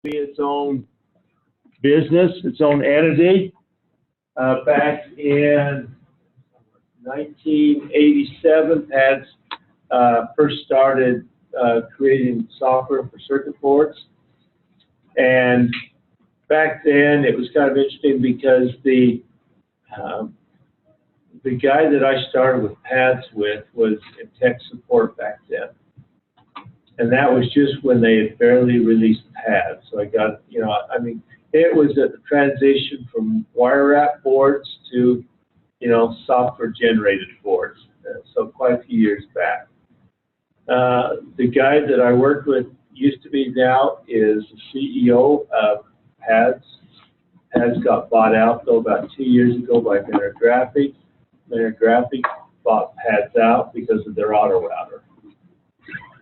be its own business, its own entity. Back in 1987, PADS first started creating software for circuit boards. And back then, it was kind of interesting because the guy that I started with PADS with was in tech support back then. And that was just when they had barely released PADS. So I got, I mean, it was a transition from wire wrap boards to, software generated boards. So quite a few years back. The guy that I worked with used to be now is the CEO of PADS. PADS got bought out though about 2 years ago by Mentor Graphics. Mentor Graphics bought PADS out because of their auto router.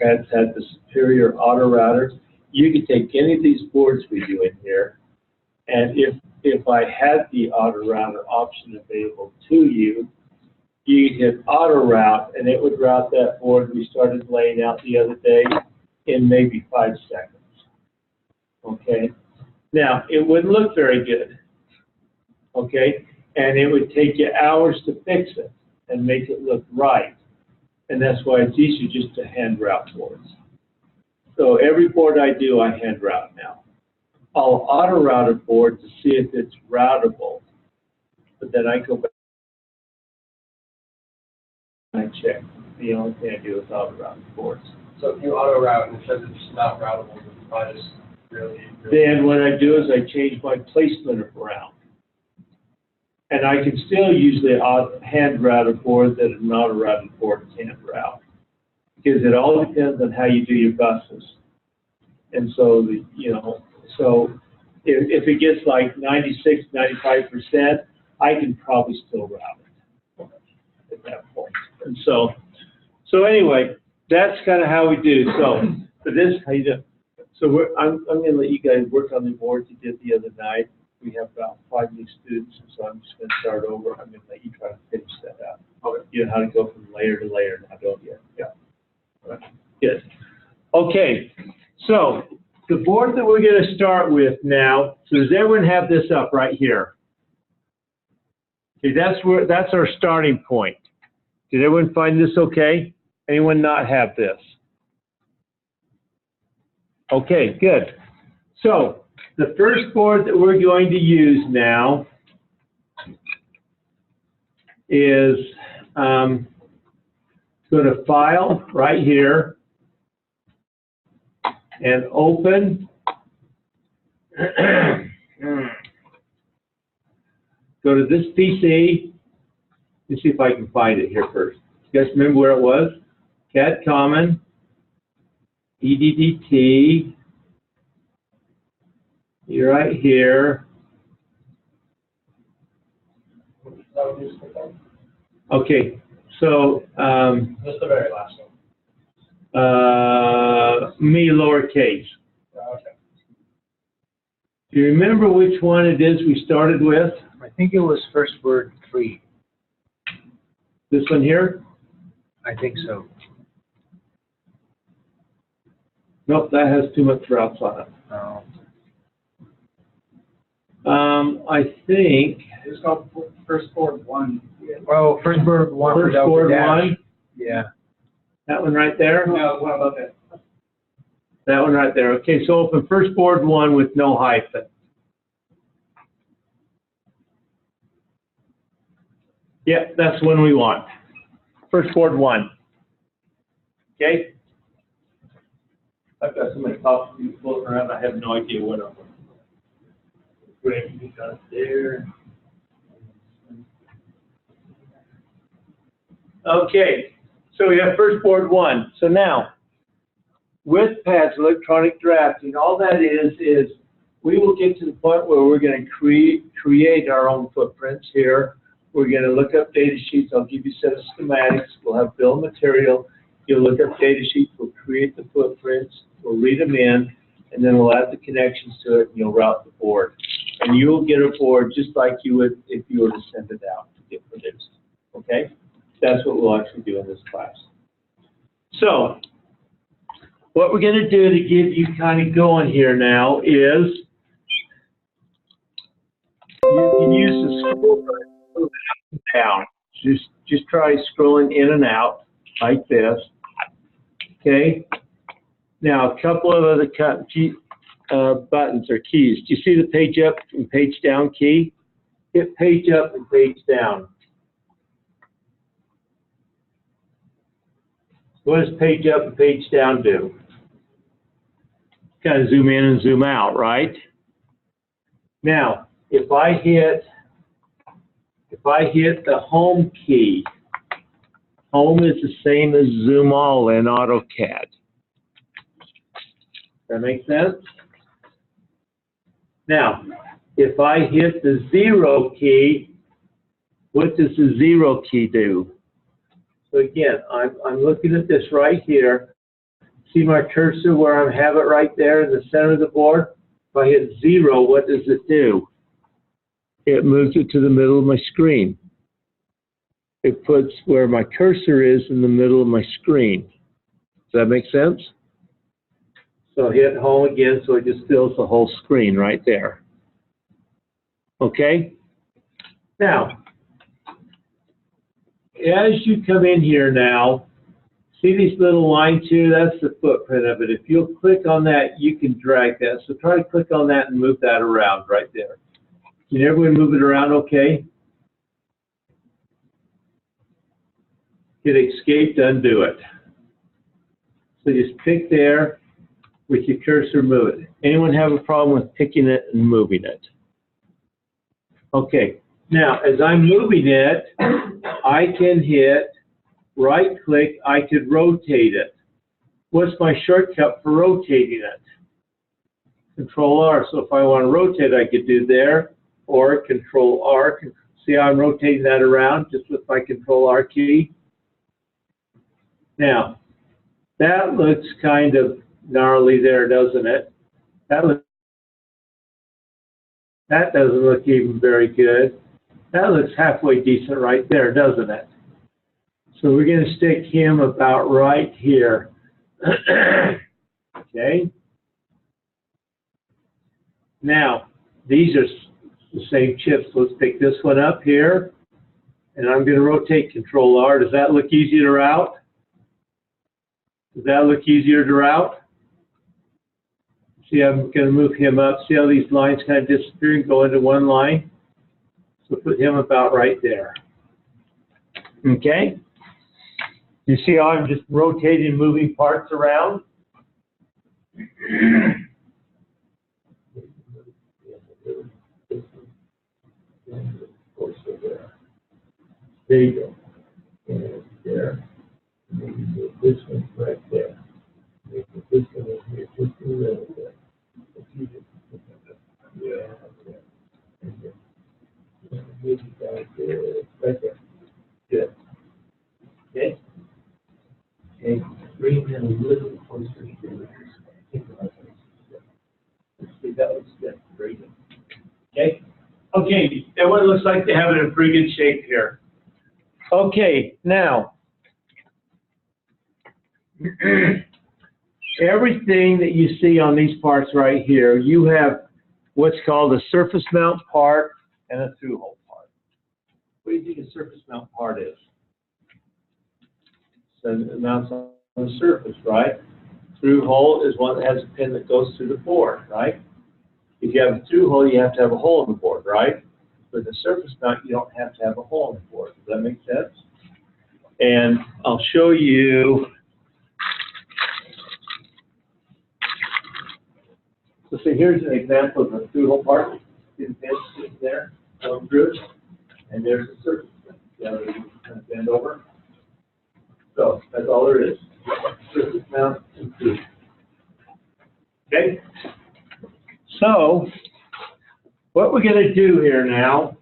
PADS had the superior auto router. You can take any of these boards we do in here, and if I had the auto router option available to you, you could hit auto route and it would route that board we started laying out the other day in maybe 5 seconds. Okay? Now, it wouldn't look very good. Okay? And it would take you hours to fix it and make it look right. And that's why it's easier just to hand route boards. So every board I do, I hand route now. I'll auto route a board to see if it's routable, but then I go back and I check. The only thing I do is auto route boards. So if you auto route and it says it's not routable, I just really. Then what I do is I change my placement around. And I can still usually hand route a board that an auto routed board can't route. Because it all depends on how you do your buses. And so, so if it gets like 96, 95%, I can probably still route it at that point. And so anyway, that's kind of how we do. So for this, how you do? So I'm going to let you guys work on the boards you did the other night. We have about 5 new students, so I'm just going to start over. I'm going to let you try to finish that out. Okay. You know how to go from layer to layer now, don't you? Yeah. All right. Good. Okay. So the board that we're going to start with now, so does everyone have this up right here? Okay, that's our starting point. Did everyone find this okay? Anyone not have this? Okay, good. So the first board that we're going to use now is go to File right here and Open. Go to this PC. Let's see if I can find it here first. You guys remember where it was? CAD Common, EDDT. You're right here. Okay, so just the very last one. Me lowercase. Okay. Do you remember which one it is we started with? I think it was first word 3. This one here? I think so. Nope, that has too much routes on it. Oh. I think It's called first board 1. Oh, first word 1. first board dash. 1. Yeah. That one right there? No, what about that? That one right there. Okay, so open first board 1 with no hyphen. Yep, that's the one we want. First board 1. Okay? I've got so many copies floating around, I have no idea what I'm doing. Great, you got it there. Okay, so we have first board 1. So now, with PADS electronic drafting, all that is we will get to the point where we're going to create our own footprints here. We're going to look up data sheets. I'll give you a set of schematics. We'll have bill of material. You'll look up data sheets. We'll create the footprints. We'll read them in, and then we'll add the connections to it, and you'll route the board. And you'll get a board just like you would if you were to send it out to get produced. Okay? That's what we'll actually do in this class. So what we're going to do to get you kind of going here now is you can use the scroll button to move it up and down. Just try scrolling in and out like this. Okay. Now a couple of other buttons or keys. Do you see the page up and page down key? Hit page up and page down. What does page up and page down do? Kind of zoom in and zoom out, right? Now, if I hit the home key, home is the same as zoom all in AutoCAD. That make sense? Now, if I hit the 0 key, what does the 0 key do? So again, I'm looking at this right here. See my cursor where I have it right there in the center of the board? If I hit 0, what does it do? It moves it to the middle of my screen. It puts where my cursor is in the middle of my screen. Does that make sense? So hit home again, so it just fills the whole screen right there. Okay? Now, as you come in here now, see these little lines here? That's the footprint of it. If you'll click on that, you can drag that. So try to click on that and move that around right there. Can everyone move it around okay? Hit escape to undo it. So just pick there with your cursor, move it. Anyone have a problem with picking it and moving it? Okay, now as I'm moving it, I can hit right click, I could rotate it. What's my shortcut for rotating it? Control R. So if I want to rotate, I could do there, or Control R. See how I'm rotating that around just with my Control R key? Now, that looks kind of gnarly there, doesn't it? That doesn't look even very good. That looks halfway decent right there, doesn't it? So we're going to stick him about right here. Okay. Now, these are the same chips. Let's pick this one up here, and I'm going to rotate Control R. Does that look easier to route? Does that look easier to route? See, I'm going to move him up. See how these lines kind of disappear and go into one line? So put him about right there. Okay? You see how I'm just rotating, moving parts around? There you go. And there. Maybe move this one right there. Maybe this one over here, just a little bit. Yeah, and then maybe down there, right there. Good. Okay. Okay. Bring in a little closer to let's see, that looks good. Very good. Okay. Okay. That one looks like they have it in pretty good shape here. Okay. Now, everything that you see on these parts right here, you have what's called a surface mount part and a through hole part. What do you think a surface mount part is? So it mounts on the surface, right? Through hole is one that has a pin that goes through the board, right? If you have a through hole, you have to have a hole in the board, right? With a surface mount, you don't have to have a hole in the board. Does that make sense? And I'll show you. So here's an example of a through hole part. See the pin sitting there, going through it, and there's the surface. The other kind of bend over. So that's all there is. Surface mount and through. Okay. So what we're going to do here now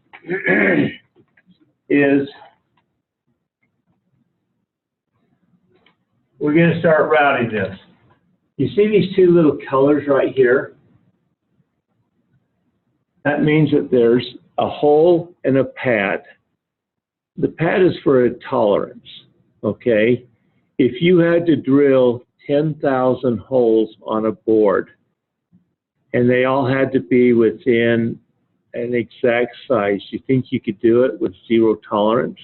is we're going to start routing this. You see these two little colors right here? That means that there's a hole and a pad. The pad is for a tolerance, okay? If you had to drill 10,000 holes on a board. And they all had to be within an exact size. You think you could do it with zero tolerance?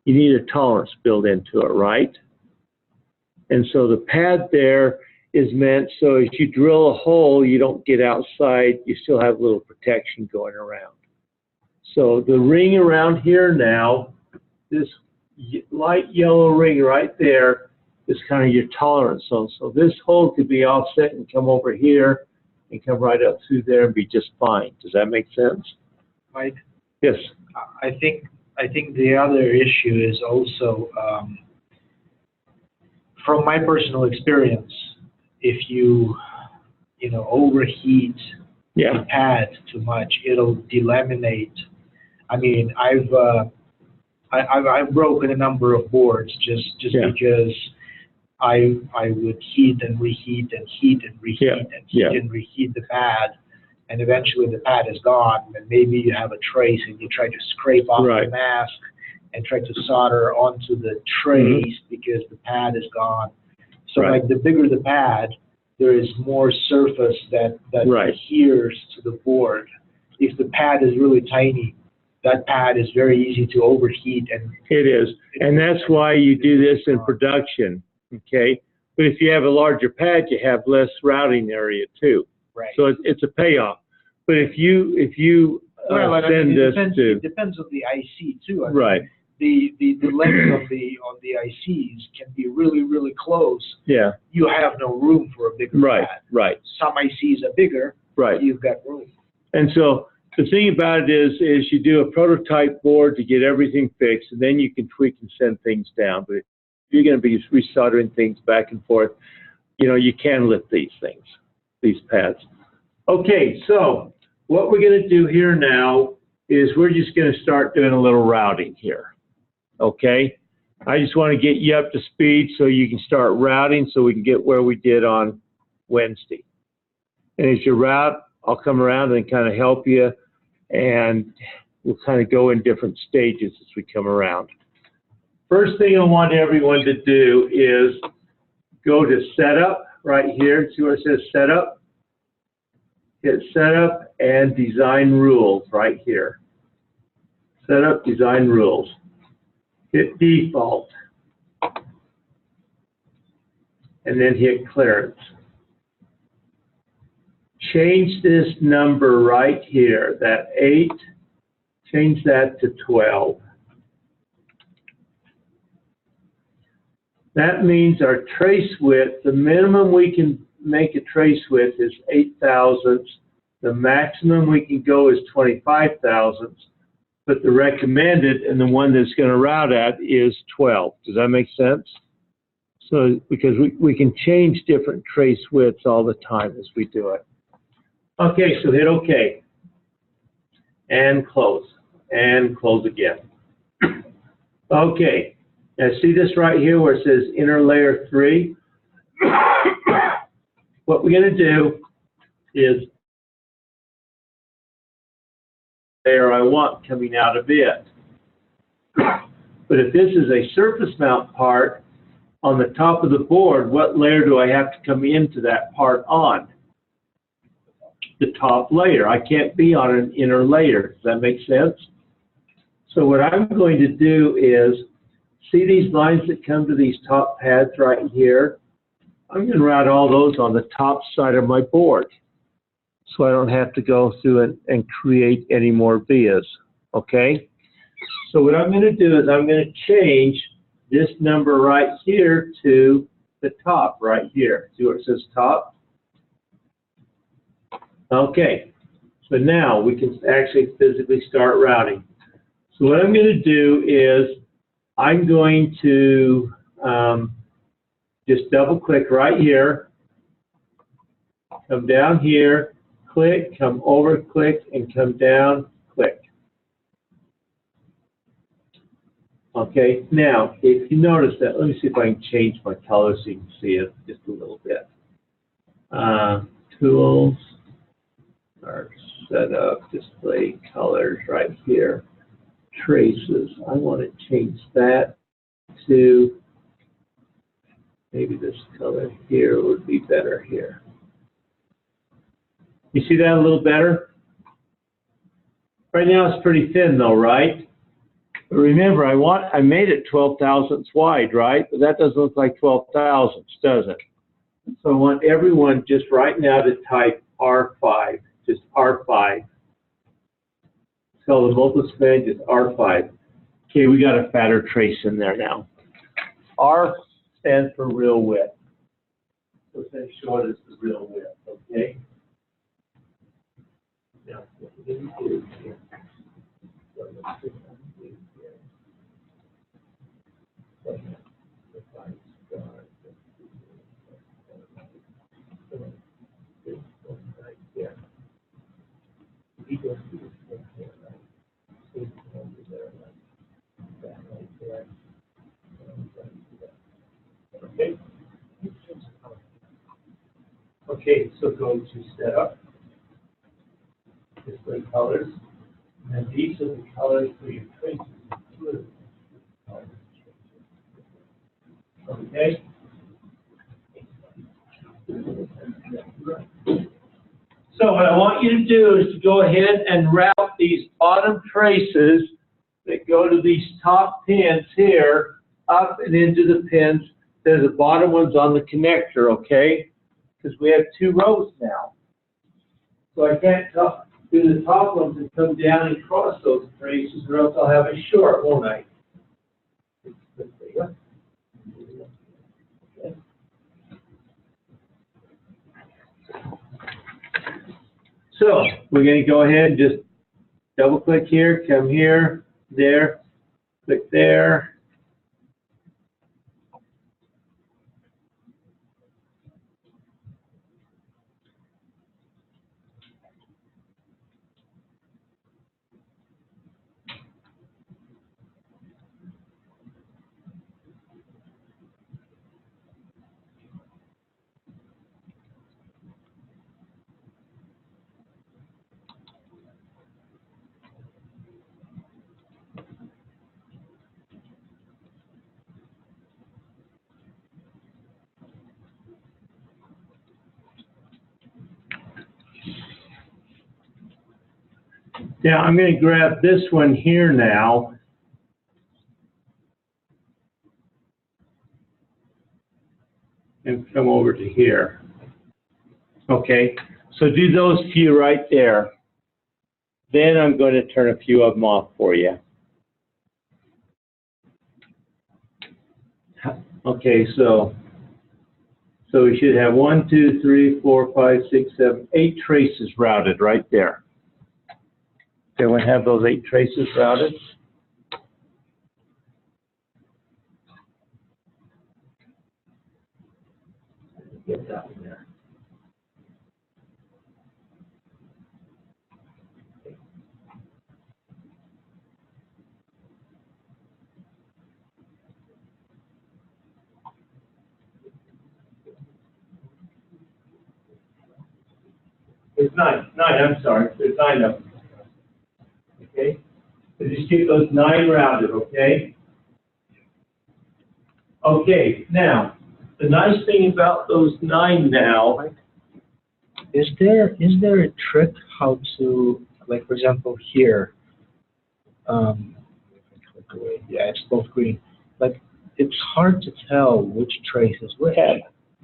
You need a tolerance built into it, right? And so the pad there is meant so as you drill a hole, you don't get outside, you still have a little protection going around. So the ring around here now, this light yellow ring right there is kind of your tolerance zone. So this hole could be offset and come over here and come right up through there and be just fine. Does that make sense? Mike, Yes. I think the other issue is also, from my personal experience, if you overheat Yeah. the pad too much, it'll delaminate. I mean, I've broken a number of boards just Yeah. because I would heat and reheat and heat and reheat Yeah. and heat Yeah. and reheat the pad, and eventually the pad is gone, and maybe you have a trace and you try to scrape off Right. the mask and try to solder onto the trace because the pad is gone. So Right. like the bigger the pad, there is more surface that Right. adheres to the board. If the pad is really tiny, that pad is very easy to overheat, and It is. And that's why you do this in production, okay? But if you have a larger pad, you have less routing area too. right. So it's a payoff. But if you Well, and I send mean, this it to, depends on the IC too. I mean, right, the length of the ICs can be really, really close. yeah, You have no room for a bigger right, pad. right, Some ICs are bigger, right. you've got room. And so the thing about it is you do a prototype board to get everything fixed, and then you can tweak and send things down. But if you're going to be resoldering things back and forth, you can lift these things, these pads. Okay, so what we're going to do here now is we're just going to start doing a little routing here. Okay? I just want to get you up to speed so you can start routing so we can get where we did on Wednesday. And as you route, I'll come around and kind of help you, and we'll kind of go in different stages as we come around. First thing I want everyone to do is go to Setup right here. See where it says Setup? Hit Setup and Design Rules right here. Setup, Design Rules. Hit Default. And then hit Clearance. Change this number right here, that 8, change that to 12. That means our trace width, the minimum we can make a trace width is 8 thousandths. The maximum we can go is 25 thousandths, but the recommended and the one that's going to route at is 12. Does that make sense? So, because we can change different trace widths all the time as we do it. Okay, so hit OK. And close again. Okay, now see this right here where it says Inner Layer 3? What we're going to do is layer I want coming out of it. But if this is a surface mount part on the top of the board, what layer do I have to come into that part on? The top layer. I can't be on an inner layer. Does that make sense? So what I'm going to do is, see these lines that come to these top pads right here? I'm going to route all those on the top side of my board, so I don't have to go through and create any more vias, okay? So what I'm going to do is I'm going to change this number right here to the top right here. See where it says top? Okay, so now we can actually physically start routing. So what I'm going to do is I'm going to just double click right here, come down here, click, come over, click, and come down, click. Okay, now if you notice that, let me see if I can change my color so you can see it just a little bit. Tools, our setup, display colors right here. Traces, I want to change that to, maybe this color here would be better here. You see that a little better? Right now it's pretty thin though, right? But remember, I made it 12 thousandths wide, right? But that doesn't look like 12 thousandths, does it? So I want everyone just right now to type R5, just R5. Tell the multiple span just R5. Okay, we got a fatter trace in there now. R stands for real width. So say short is the real width, okay? Now, what we're going to do here. So let's put that in here. So if I start this one right there. We go through this one here, right? So it's over there, like that right there. And right there. Okay? Okay, so go to setup, display colors, and these are the colors for your traces. Okay? So what I want you to do is to go ahead and route these bottom traces that go to these top pins here up and into the pins. There's the bottom ones on the connector, okay? Because we have 2 rows now. So I can't do the top ones and come down and cross those traces, or else I'll have a short, won't I? Okay. So we're going to go ahead and just double click here, come here, there, click there. Now I'm going to grab this one here now. And come over to here. Okay, so do those few right there. Then I'm going to turn a few of them off for you. Okay, so we should have 1, 2, 3, 4, 5, 6, 7, 8 traces routed right there. Everyone have those 8 traces routed? Get that one there. There's 9, I'm sorry, there's 9 of them. Okay, so just keep those 9 rounded, okay? Okay, now, the nice thing about those 9 now, Is there a trick how to, like, for example, here, click away. Yeah, it's both green. Like, it's hard to tell which trace is which.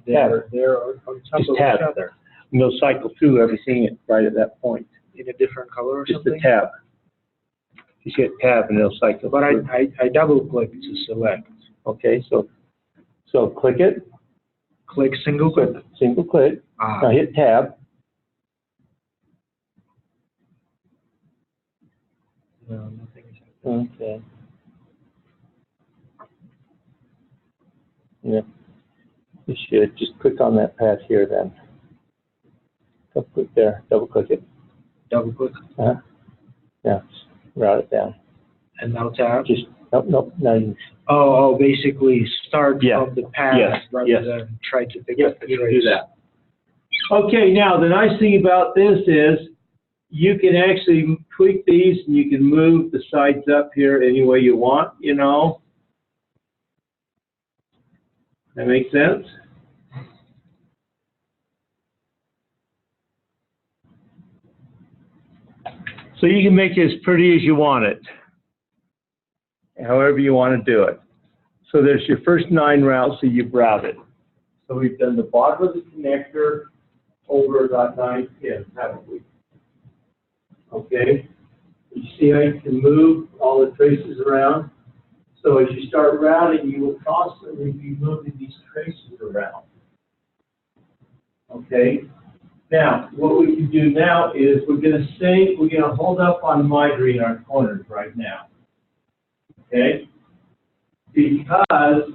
They're on top Just of tab. each other. and they'll cycle through everything right at that point. In a different color or Just something? the tab. Just hit tab and it'll cycle But through. I double click to select. Okay, so click it, Click single click. single click, now Ah, hit tab. no, nothing is happening. Okay. Yeah, you should just click on that path here then. Double click there, double click it. Double click Yeah, route it down. and now tab. Just, nope, now you, Oh, basically start Yeah. from the path Yes, rather yes. than try to pick yep, up the you can trace. do that. Okay, now the nice thing about this is you can actually tweak these and you can move the sides up here any way you want, you know. That make sense? So you can make it as pretty as you want it, however you want to do it. So there's your first 9 routes that you've routed. So we've done the bottom of the connector over about 9 pins, haven't we? Okay. You see how you can move all the traces around? So as you start routing, you will constantly be moving these traces around. Okay? Now, what we can do now is we're going to hold up on mitery in our corners right now. Okay? Because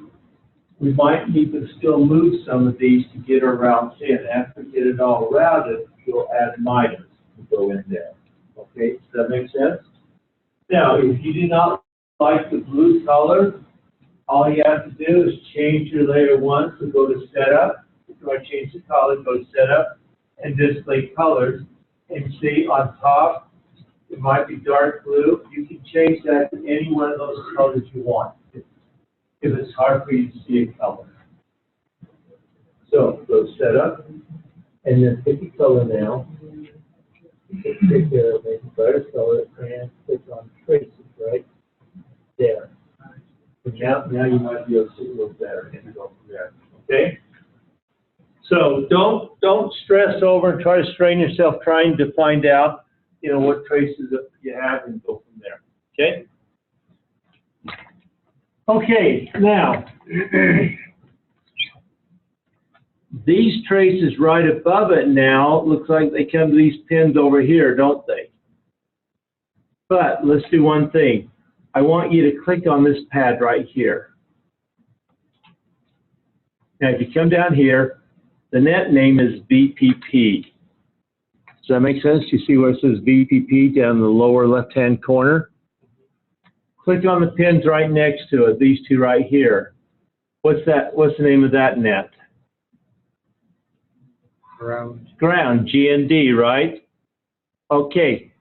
we might need to still move some of these to get our routes in. After we get it all routed, you'll add miters to go in there. Okay? Does that make sense? Now, if you do not like the blue color, all you have to do is change your layer 1, so go to setup. If you want to change the color, go to setup and display colors. And see on top, it might be dark blue. You can change that to any one of those colors you want, if it's hard for you to see a color. So go to setup, and then pick a color now. Pick the brightest color and click on traces right there. And now you might be able to see a little better and go from there. Okay? So don't stress over and try to strain yourself trying to find out, what traces you have and go from there. Okay? Okay, now these traces right above it now looks like they come to these pins over here, don't they? But let's do one thing. I want you to click on this pad right here. Now if you come down here, the net name is VPP. Does that make sense? You see where it says VPP down in the lower left-hand corner? Click on the pins right next to it, these two right here. What's that? What's the name of that net? Ground, GND, right? Okay.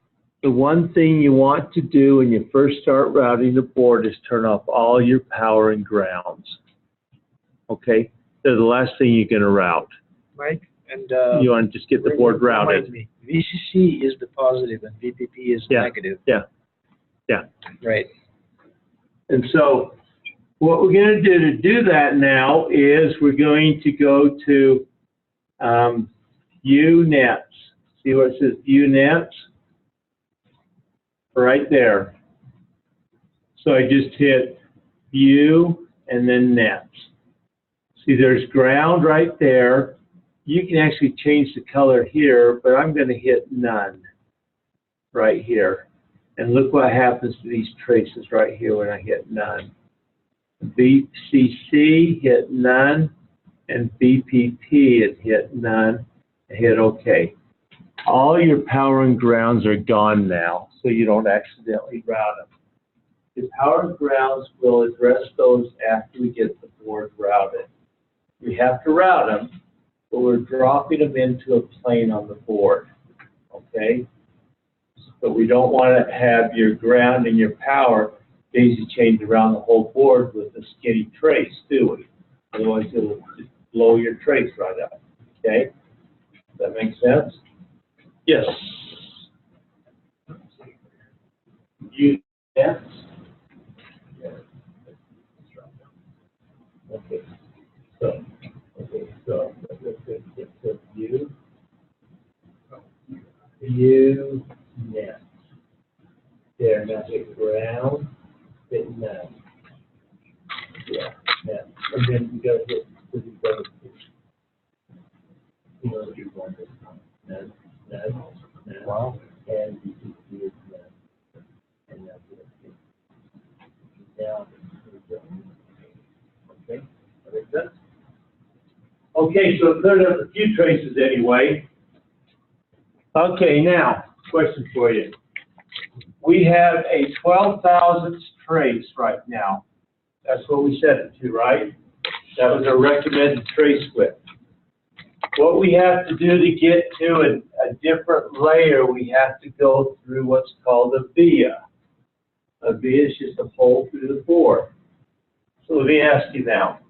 The one thing you want to do when you first start routing the board is turn off all your power and grounds. Okay? They're the last thing you're going to route. Mike, and you want to just get the board routed. VCC is the positive and VPP is negative. Yeah. Right. And so what we're going to do that now is we're going to go to View Nets. See where it says View Nets? Right there. So I just hit View and then Nets. See, there's ground right there. You can actually change the color here, but I'm going to hit None right here. And look what happens to these traces right here when I hit None. VCC, hit None, and VPP, it hit None, and hit OK. All your power and grounds are gone now, so you don't accidentally route them. The power and grounds will address those after we get the board routed. We have to route them, but we're dropping them into a plane on the board, okay? But we don't want to have your ground and your power daisy chained around the whole board with a skinny trace, do we? Otherwise, it'll just blow your trace right up, okay? Does that make sense? Yes. Yes. Okay. So let's get to view net. There, now hit ground, hit net. Yeah, net. And then you gotta hit, you want this net. Wow. And you can use that. And that's it. Now, okay, that makes sense? Okay, so cleared up a few traces anyway. Okay, now, question for you. We have a 12,000th trace right now. That's what we set it to, right? That was our recommended trace width. What we have to do to get to a different layer, we have to go through what's called a via. A via is just a hole through the board. So let me ask you now,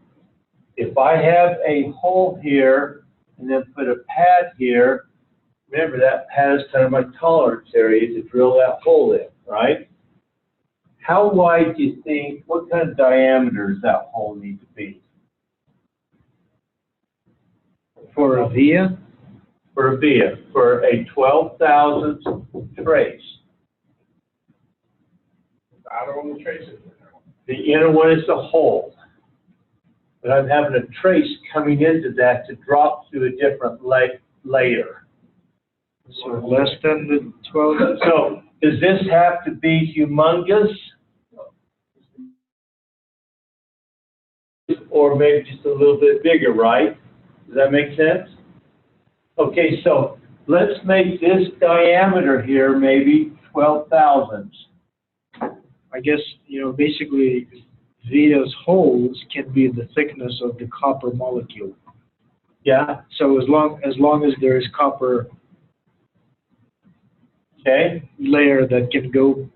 if I have a hole here and then put a pad here, remember that pad is kind of my tolerance area to drill that hole in, right? How wide do you think, what kind of diameter does that hole need to be? For a via, For a via, for a 12,000 trace. I don't want to trace it. The inner one is the hole. But I'm having a trace coming into that to drop through a different layer. so less than the 12. So does this have to be humongous? Or maybe just a little bit bigger, right? Does that make sense? Okay, so let's make this diameter here maybe 12 thousandths. I guess, basically, vias holes can be the thickness of the copper molecule. Yeah, So as long as there is copper okay. layer that can go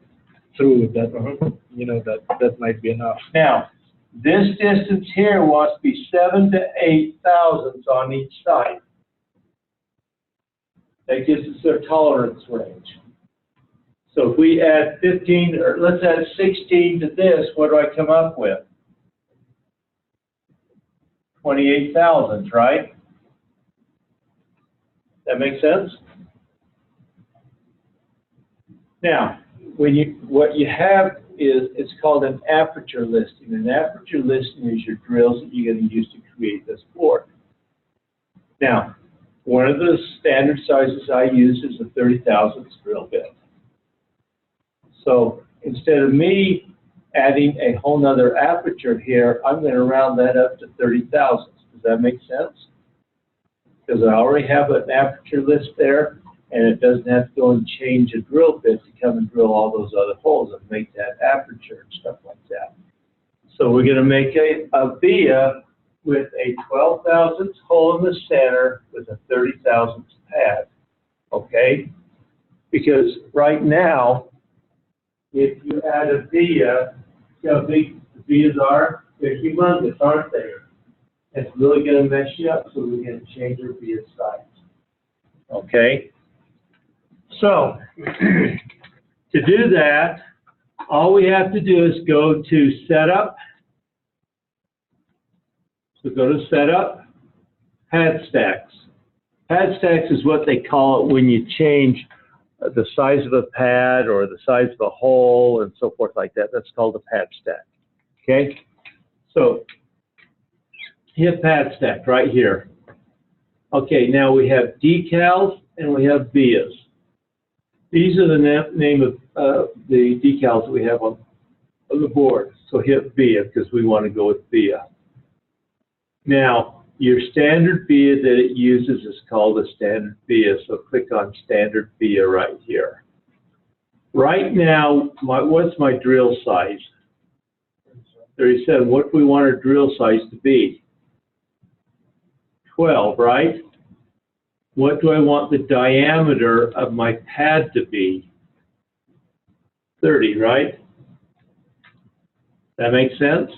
through it, that might be enough. Now, this distance here wants to be 7 to 8 thousandths on each side. That gives us their tolerance range. So if we add 15, or let's add 16 to this, what do I come up with? 28 thousandths, right? That makes sense? Now, what you have is, it's called an aperture listing. An aperture listing is your drills that you're going to use to create this board. Now, one of the standard sizes I use is a 30 thousandths drill bit. So instead of me adding a whole nother aperture here, I'm going to round that up to 30 thousandths. Does that make sense? Because I already have an aperture list there, and it doesn't have to go and change a drill bit to come and drill all those other holes and make that aperture and stuff like that. So we're going to make a via with a 12 thousandths hole in the center with a 30 thousandths pad, okay? Because right now, if you add a via, see how big the vias are? They're humongous, aren't they? It's really going to mess you up, so we're going to change our via size. Okay? So, to do that, all we have to do is go to Setup. So go to Setup, Pad Stacks. Pad Stacks is what they call it when you change the size of a pad or the size of a hole and so forth like that. That's called a pad stack. Okay? So, hit pad stack right here. Okay, now we have decals and we have vias. These are the name of the decals that we have on the board. So hit via because we want to go with via. Now, your standard via that it uses is called a standard via. So click on standard via right here. Right now, what's my drill size? 37. What do we want our drill size to be? 12, right? What do I want the diameter of my pad to be? 30, right? That makes sense?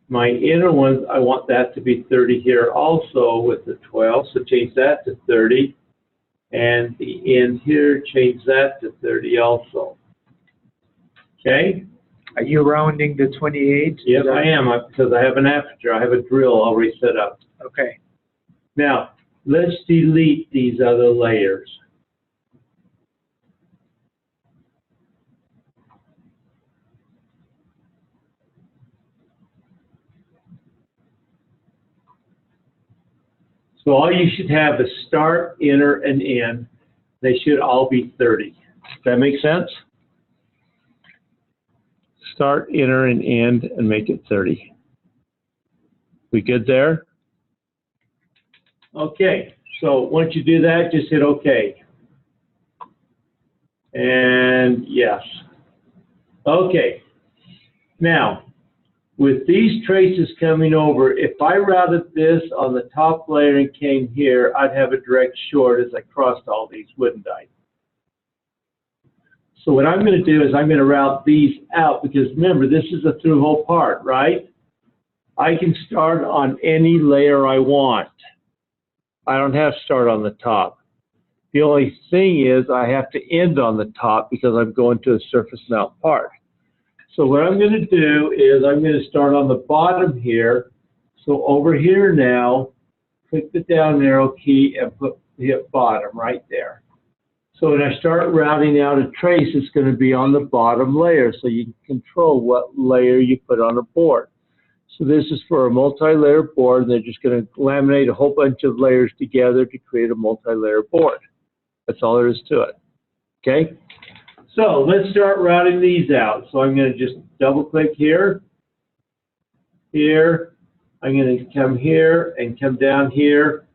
My inner ones, I want that to be 30 here also with the 12, so change that to 30. And the end here, change that to 30 also. Okay? Are you rounding the 28? Yes, I am, because I have an aperture. I have a drill already set up. Okay. Now, let's delete these other layers. So all you should have is start, inner, and end. They should all be 30. Does that make sense? Start, inner, and end, and make it 30. We good there? Okay, so once you do that, just hit OK. And yes. Okay, now, with these traces coming over, if I routed this on the top layer and came here, I'd have a direct short as I crossed all these, wouldn't I? So what I'm going to do is I'm going to route these out because remember, this is a through hole part, right? I can start on any layer I want. I don't have to start on the top. The only thing is I have to end on the top because I'm going to a surface mount part. So what I'm going to do is I'm going to start on the bottom here. So over here now, click the down arrow key and hit bottom right there. So when I start routing out a trace, it's going to be on the bottom layer, so you can control what layer you put on a board. So this is for a multi-layer board, and they're just going to laminate a whole bunch of layers together to create a multi-layer board. That's all there is to it. Okay? So let's start routing these out. So I'm going to just double-click here, here. I'm going to come here and come down here,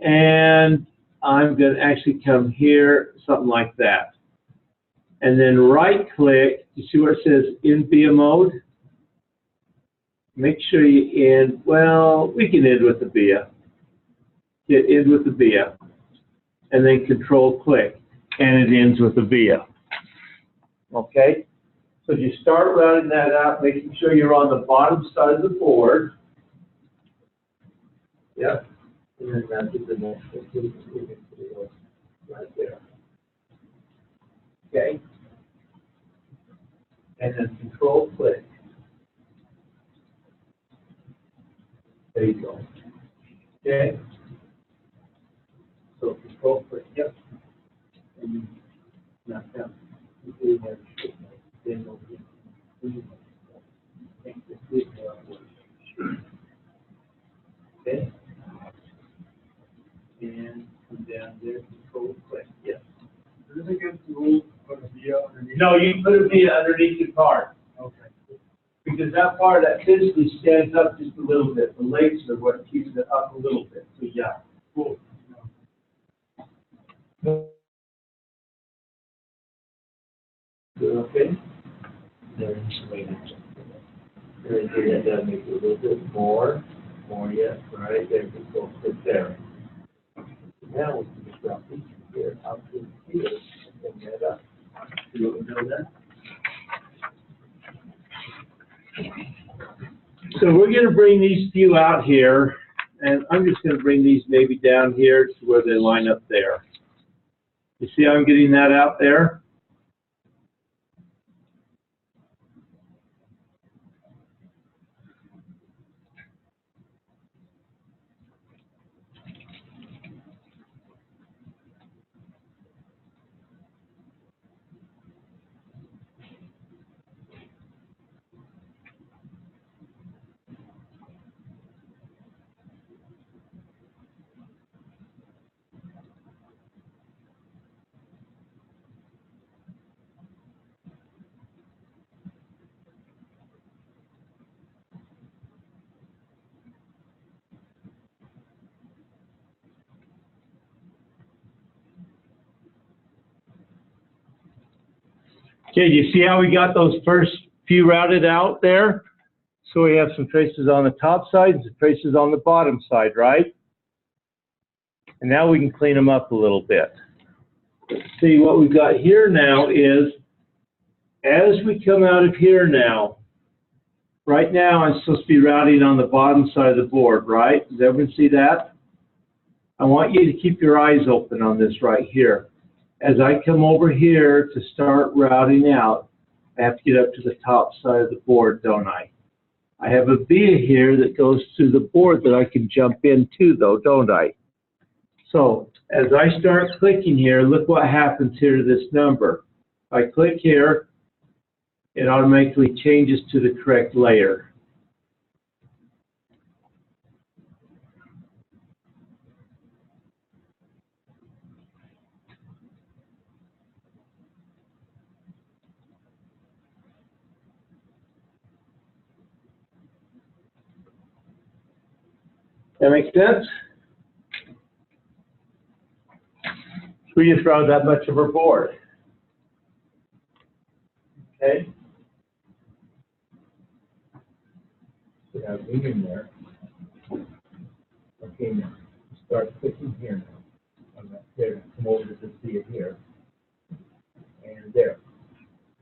and I'm going to actually come here, something like that. And then right-click, you see where it says in via mode? Make sure you end, well, we can end with the via. Hit end with the via. And then control-click, and it ends with the via. Okay? So you start routing that out, making sure you're on the bottom side of the board. Yep. And then that's the next one. Right there. Okay? And then control-click. There you go. Okay? So control-click, yep. And now, then over here. Okay? And come down there, control-click, yes. Is it against the rules to put a via underneath? No, you can put it via underneath the part. Okay. Because that part that physically stands up just a little bit. The legs are what keeps it up a little bit. So yeah. Cool. Okay? They're insulated. Very good. That does make it a little bit more, yes, right there. Go click there. Now we can just drop these here out to here and bring that up. You want to know that? So we're going to bring these few out here, and I'm just going to bring these maybe down here to where they line up there. You see how I'm getting that out there? Okay, do you see how we got those first few routed out there? So we have some traces on the top side and some traces on the bottom side, right? And now we can clean them up a little bit. See, what we've got here now is, as we come out of here now, right now I'm supposed to be routing on the bottom side of the board, right? Does everyone see that? I want you to keep your eyes open on this right here. As I come over here to start routing out, I have to get up to the top side of the board, don't I? I have a via here that goes through the board that I can jump into though, don't I? So as I start clicking here, look what happens here to this number. If I click here, it automatically changes to the correct layer. That make sense? We just routed that much of our board. Okay? So now move in there. Okay, now start clicking here now. On that there, come over to this via here. And there.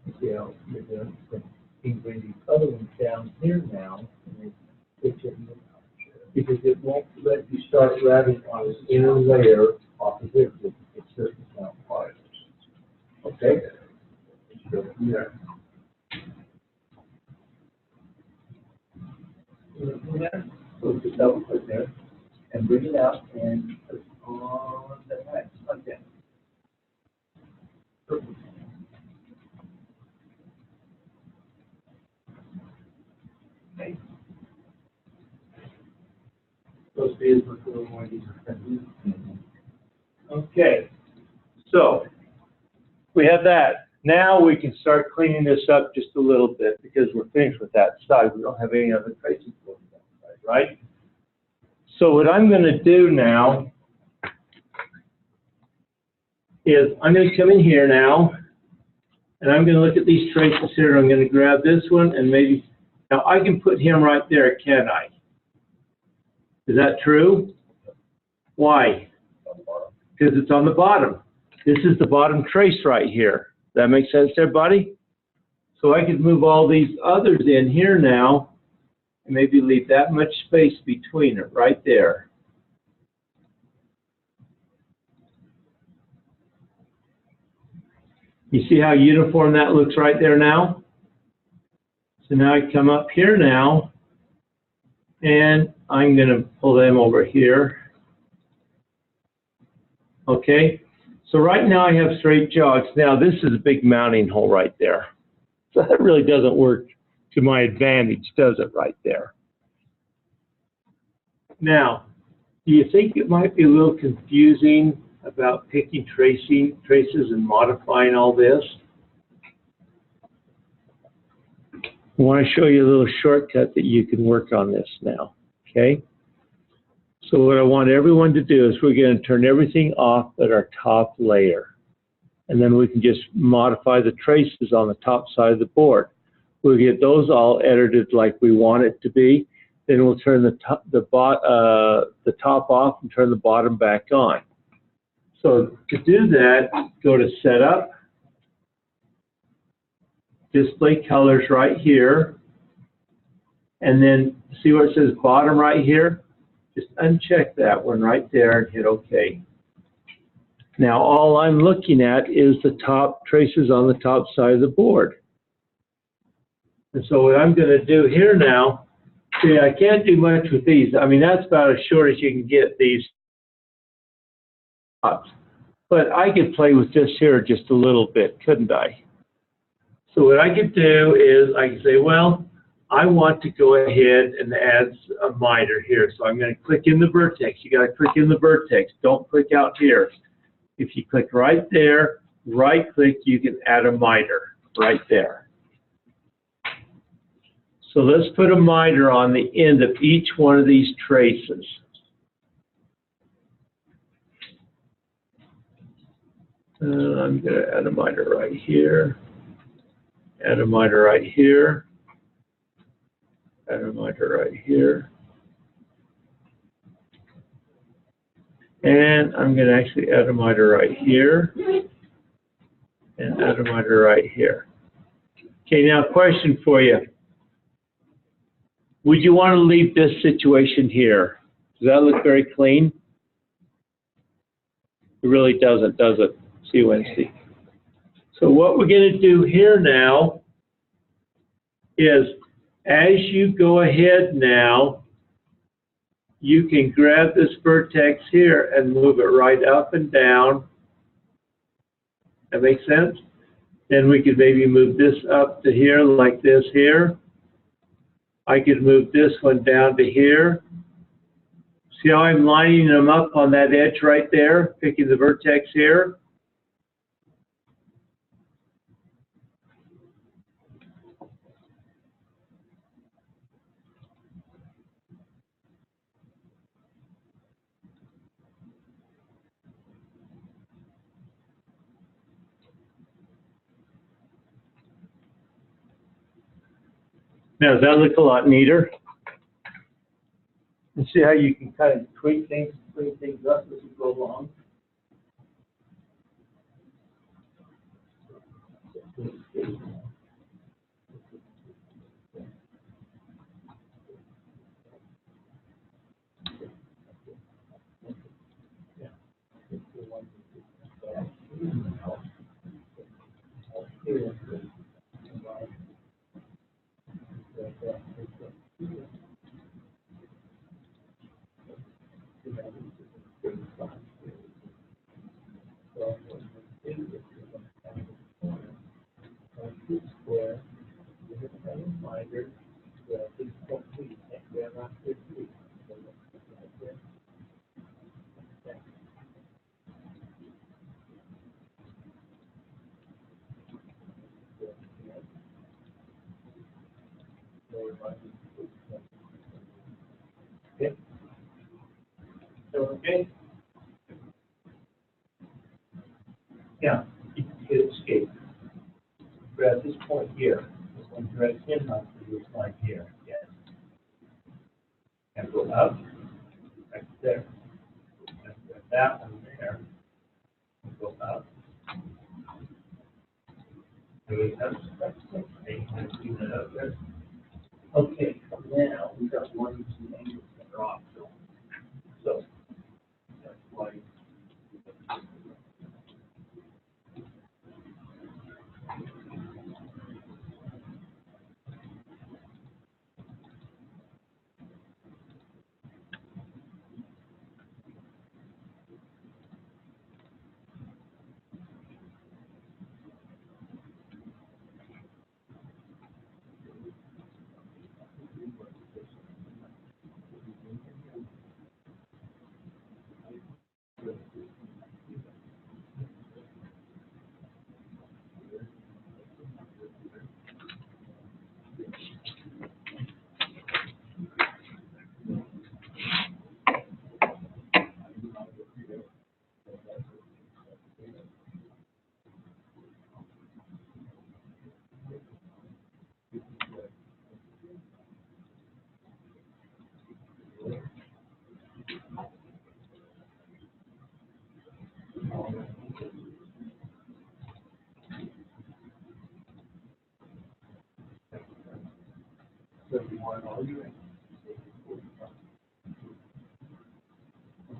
You see how you're doing? So you can bring these other ones down here now, and then switch it grabbing on this inner layer off of here, it's just not fibers. Okay? Go from there. So just double click there and bring it out and put it on the next, like that. Perfect. Okay. Those beers look a little more user-friendly. Okay, so we have that. Now we can start cleaning this up just a little bit because we're finished with that side. We don't have any other traces going on that side, right? So what I'm going to do now is I'm going to come in here now, and I'm going to look at these traces here. I'm going to grab this one and maybe, now I can put him right there, can't I? Is that true? Why? Because it's on the bottom. This is the bottom trace right here. That makes sense to everybody? So I could move all these others in here now and maybe leave that much space between it right there. You see how uniform that looks right there now? So now I come up here now, and I'm going to pull them over here. Okay, so right now I have straight jogs. Now this is a big mounting hole right there. So that really doesn't work to my advantage, does it, right there? Now, do you think it might be a little confusing about picking traces and modifying all this? I want to show you a little shortcut that you can work on this now, okay? So what I want everyone to do is we're going to turn everything off at our top layer. And then we can just modify the traces on the top side of the board. We'll get those all edited like we want it to be. Then we'll turn the top off and turn the bottom back on. So to do that, go to Setup, Display Colors right here, and then see where it says Bottom right here? Just uncheck that one right there and hit OK. Now all I'm looking at is the top traces on the top side of the board. And so what I'm going to do here now, see, I can't do much with these. I mean, that's about as short as you can get these tops. But I could play with this here just a little bit, couldn't I? So what I could do is I can say, well, I want to go ahead and add a miter here. So I'm going to click in the vertex. You got to click in the vertex. Don't click out here. If you click right there, right click, you can add a miter right there. So let's put a miter on the end of each one of these traces. I'm going to add a miter right here, add a miter right here, add a miter right here. And I'm going to actually add a miter right here and add a miter right here. Okay, now question for you. Would you want to leave this situation here? Does that look very clean? It really doesn't, does it? See you Wednesday. So what we're going to do here now is as you go ahead now, you can grab this vertex here and move it right up and down. That makes sense? Then we could maybe move this up to here like this here. I could move this one down to here. See how I'm lining them up on that edge right there, picking the vertex here? Now, does that look a lot neater? And see how you can kind of tweak things, clean things up as you go along? Okay. Yeah, hit escape. We're at this point here. This one drags in onto this line here. Yes. And go up. Right there. And that one there. And go up. And we have that up there. Okay, now we got 1 and 2 angles that are off. So that's why.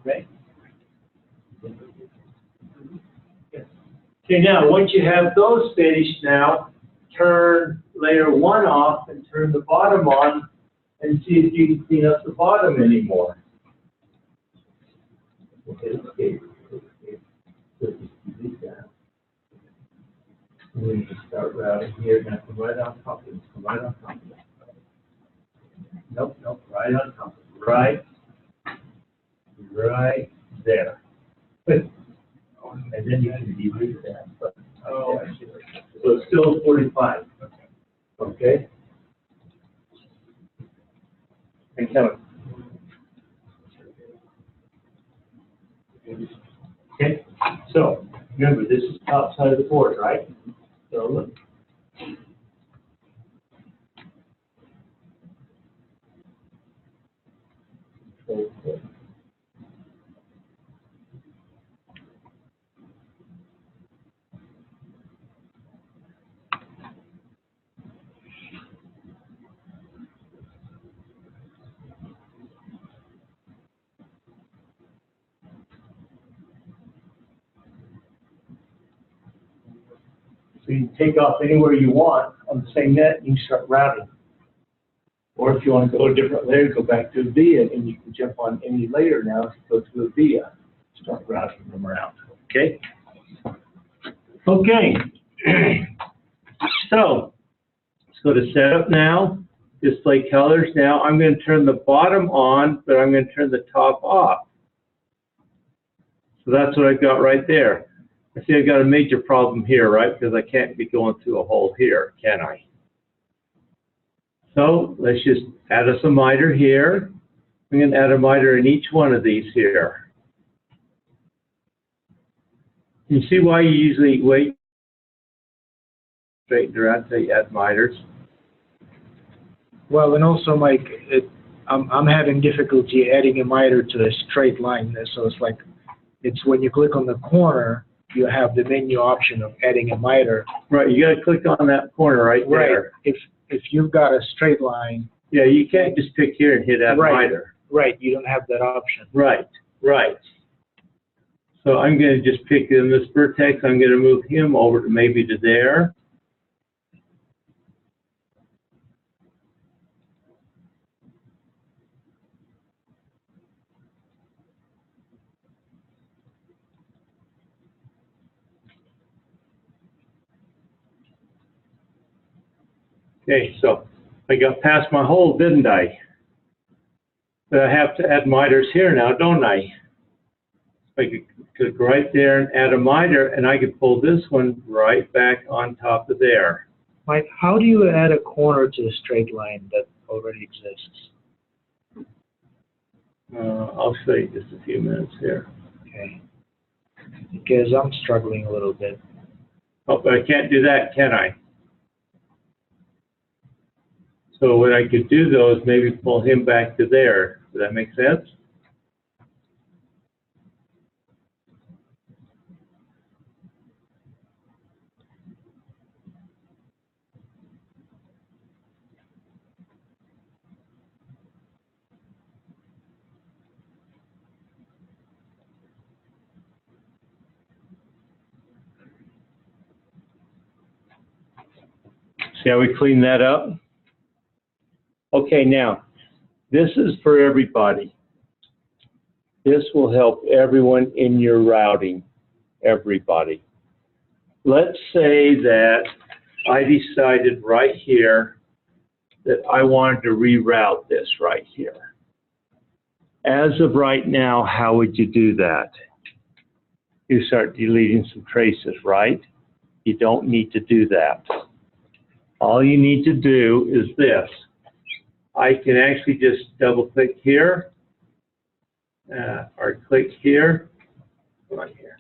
Okay. Okay, now, once you have those finished now, turn layer 1 off and turn the bottom on and see if you can clean up the bottom anymore. Okay. Delete that. And then you start routing here, now come right on top of it, come right on top of it. Nope, right on top of it, right there. Good. And then you can delete that. But, so it's still 45. Okay? And Kevin. Okay, so remember, this is top side of the board, right? So look. Okay. So you can take off anywhere you want on the same net and you start routing. Or if you want to go a different layer, go back to a via and you can jump on any layer now to go to a via. Start routing them around, okay? Okay. So let's go to setup now, display colors. Now I'm going to turn the bottom on, but I'm going to turn the top off. So that's what I've got right there. I see I've got a major problem here, right? Because I can't be going through a hole here, can I? So let's just add us a miter here. I'm going to add a miter in each one of these here. You see why you usually wait, straighten around until you add miters? Well, and also, Mike, I'm having difficulty adding a miter to a straight line. So it's like, it's when you click on the corner, you have the menu option of adding a miter. Right, you got to click on that corner right there. Right. If you've got a straight line. Yeah, you can't just pick here and hit add miter. Right, you don't have that option. Right. So I'm going to just pick in this vertex. I'm going to move him over to maybe to there. Okay, so I got past my hole, didn't I? But I have to add miters here now, don't I? I could go right there and add a miter, and I could pull this one right back on top of there. Mike, how do you add a corner to a straight line that already exists? I'll show you just a few minutes here. Okay. Because I'm struggling a little bit. Oh, but I can't do that, can I? So what I could do though is maybe pull him back to there. Does that make sense? See how we clean that up? Okay, now, this is for everybody. This will help everyone in your routing, everybody. Let's say that I decided right here that I wanted to reroute this right here. As of right now, how would you do that? You start deleting some traces, right? You don't need to do that. All you need to do is this. I can actually just double click here, or click here, right here.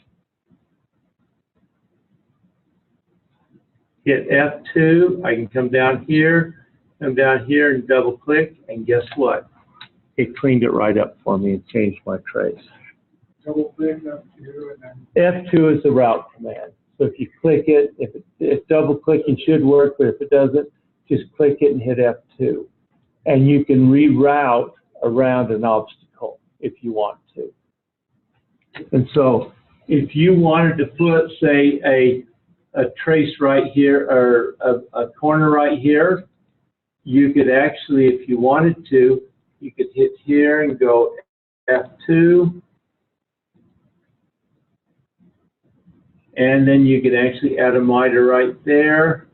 Hit F2, I can come down here and double click, and guess what? It cleaned it right up for me and changed my trace. Double click up here and then. F2 is the route command. So if you click it, if double clicking should work, but if it doesn't, just click it and hit F2. And you can reroute around an obstacle if you want to. And so if you wanted to put, say, a trace right here or a corner right here, you could actually, if you wanted to, you could hit here and go F2. And then you can actually add a miter right there.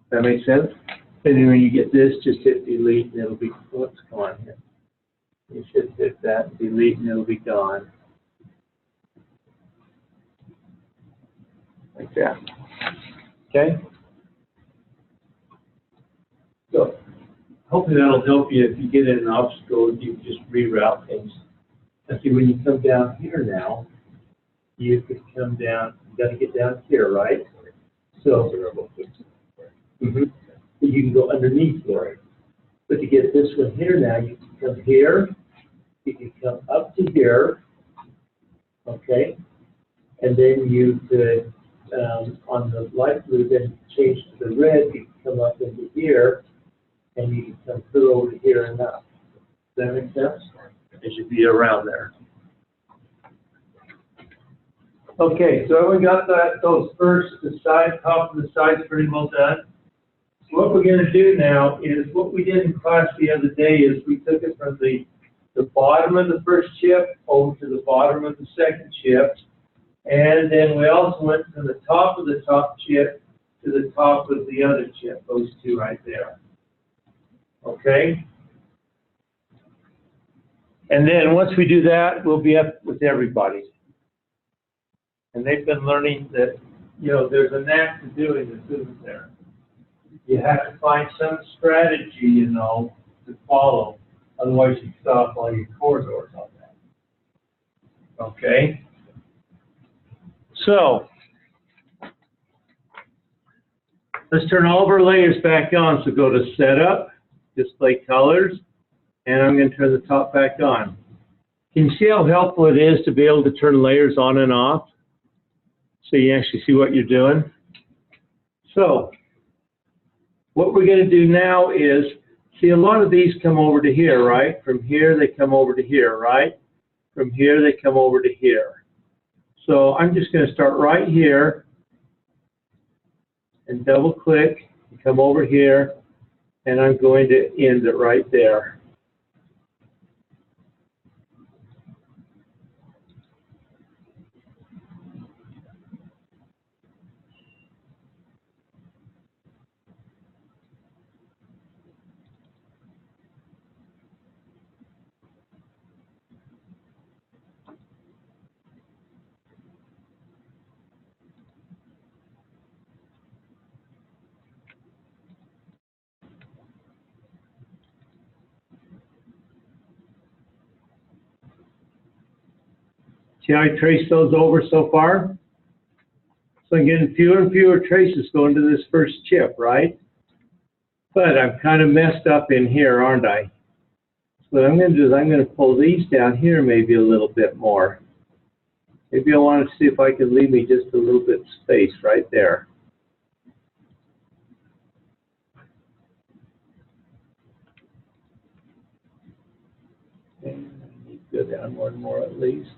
That makes sense? And then when you get this, just hit delete and it'll be, whoops, come on here. You should hit that, delete, and it'll be gone. Like that. Okay? So, hopefully that'll help you if you get in an obstacle, you can just reroute things. And see, when you come down here now, you could come down, you got to get down here, right? So, you can go underneath there. But to get this one here now, you can come here, you can come up to here, okay? And then you could, on the light blue, then change to the red, you can come up into here, and you can come through over to here and up. Does that make sense? It should be around there. Okay, so we got those first, the side, top of the side's pretty well done. So what we're going to do now is what we did in class the other day is we took it from the bottom of the first chip over to the bottom of the second chip, and then we also went from the top of the top chip to the top of the other chip, those two right there. Okay? And then once we do that, we'll be up with everybody. And they've been learning that, you know, there's a knack to doing this, isn't there? You have to find some strategy, you know, to follow. Otherwise, you stop all your corridors on that. Okay? So, let's turn all of our layers back on. So go to Setup, Display Colors, and I'm going to turn the top back on. Can you see how helpful it is to be able to turn layers on and off? So you actually see what you're doing? So, what we're going to do now is, see, a lot of these come over to here, right? From here, they come over to here, right? From here, they come over to here. So I'm just going to start right here and double click and come over here, and I'm going to end it right there. See how I traced those over so far? So I'm getting fewer and fewer traces going to this first chip, right? But I'm kind of messed up in here, aren't I? So what I'm going to do is I'm going to pull these down here maybe a little bit more. Maybe I want to see if I can leave me just a little bit of space right there. And I need to go down more and more at least.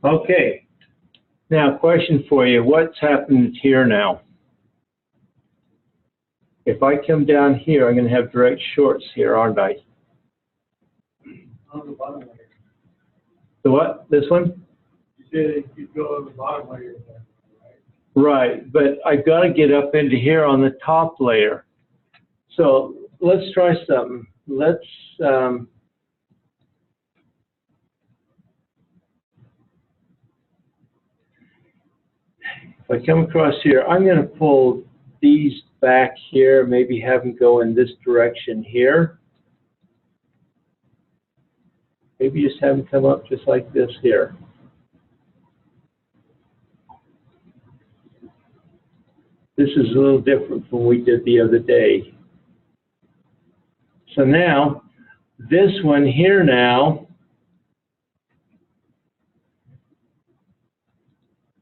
Okay. Now, question for you. What's happened here now? If I come down here, I'm going to have direct shorts here, aren't I? On the bottom layer. The what? This one? You said you go on the bottom layer there, right? Right, but I've got to get up into here on the top layer. So let's try something. Let's, if I come across here, I'm going to pull these back here, maybe have them go in this direction here. Maybe just have them come up just like this here. This is a little different from what we did the other day. So now, this one here now,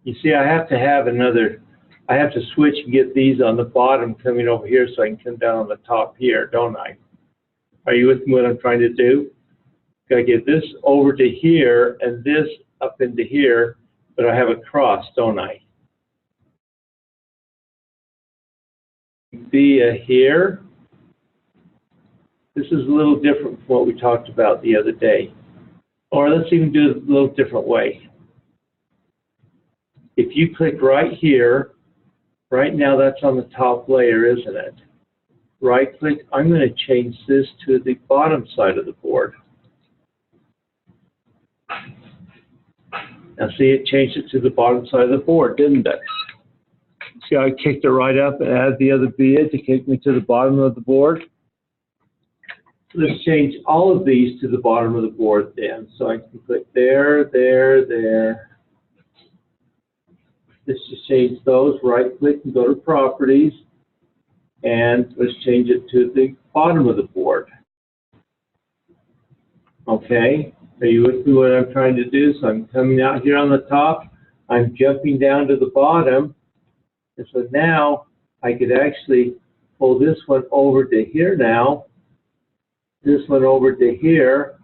you see I have to have another, I have to switch and get these on the bottom coming over here so I can come down on the top here, don't I? Are you with me what I'm trying to do? Gotta get this over to here and this up into here, but I have a cross, don't I? Via here. This is a little different from what we talked about the other day. Or let's even do it a little different way. If you click right here, right now that's on the top layer, isn't it? Right click, I'm going to change this to the bottom side of the board. Now see, it changed it to the bottom side of the board, didn't it? See how I kicked it right up and added the other via to kick me to the bottom of the board? Let's change all of these to the bottom of the board then. So I can click there, there, there. Let's just change those, right click and go to properties. And let's change it to the bottom of the board. Okay, are you with me what I'm trying to do? So I'm coming out here on the top, I'm jumping down to the bottom. And so now I could actually pull this one over to here now. This one over to here.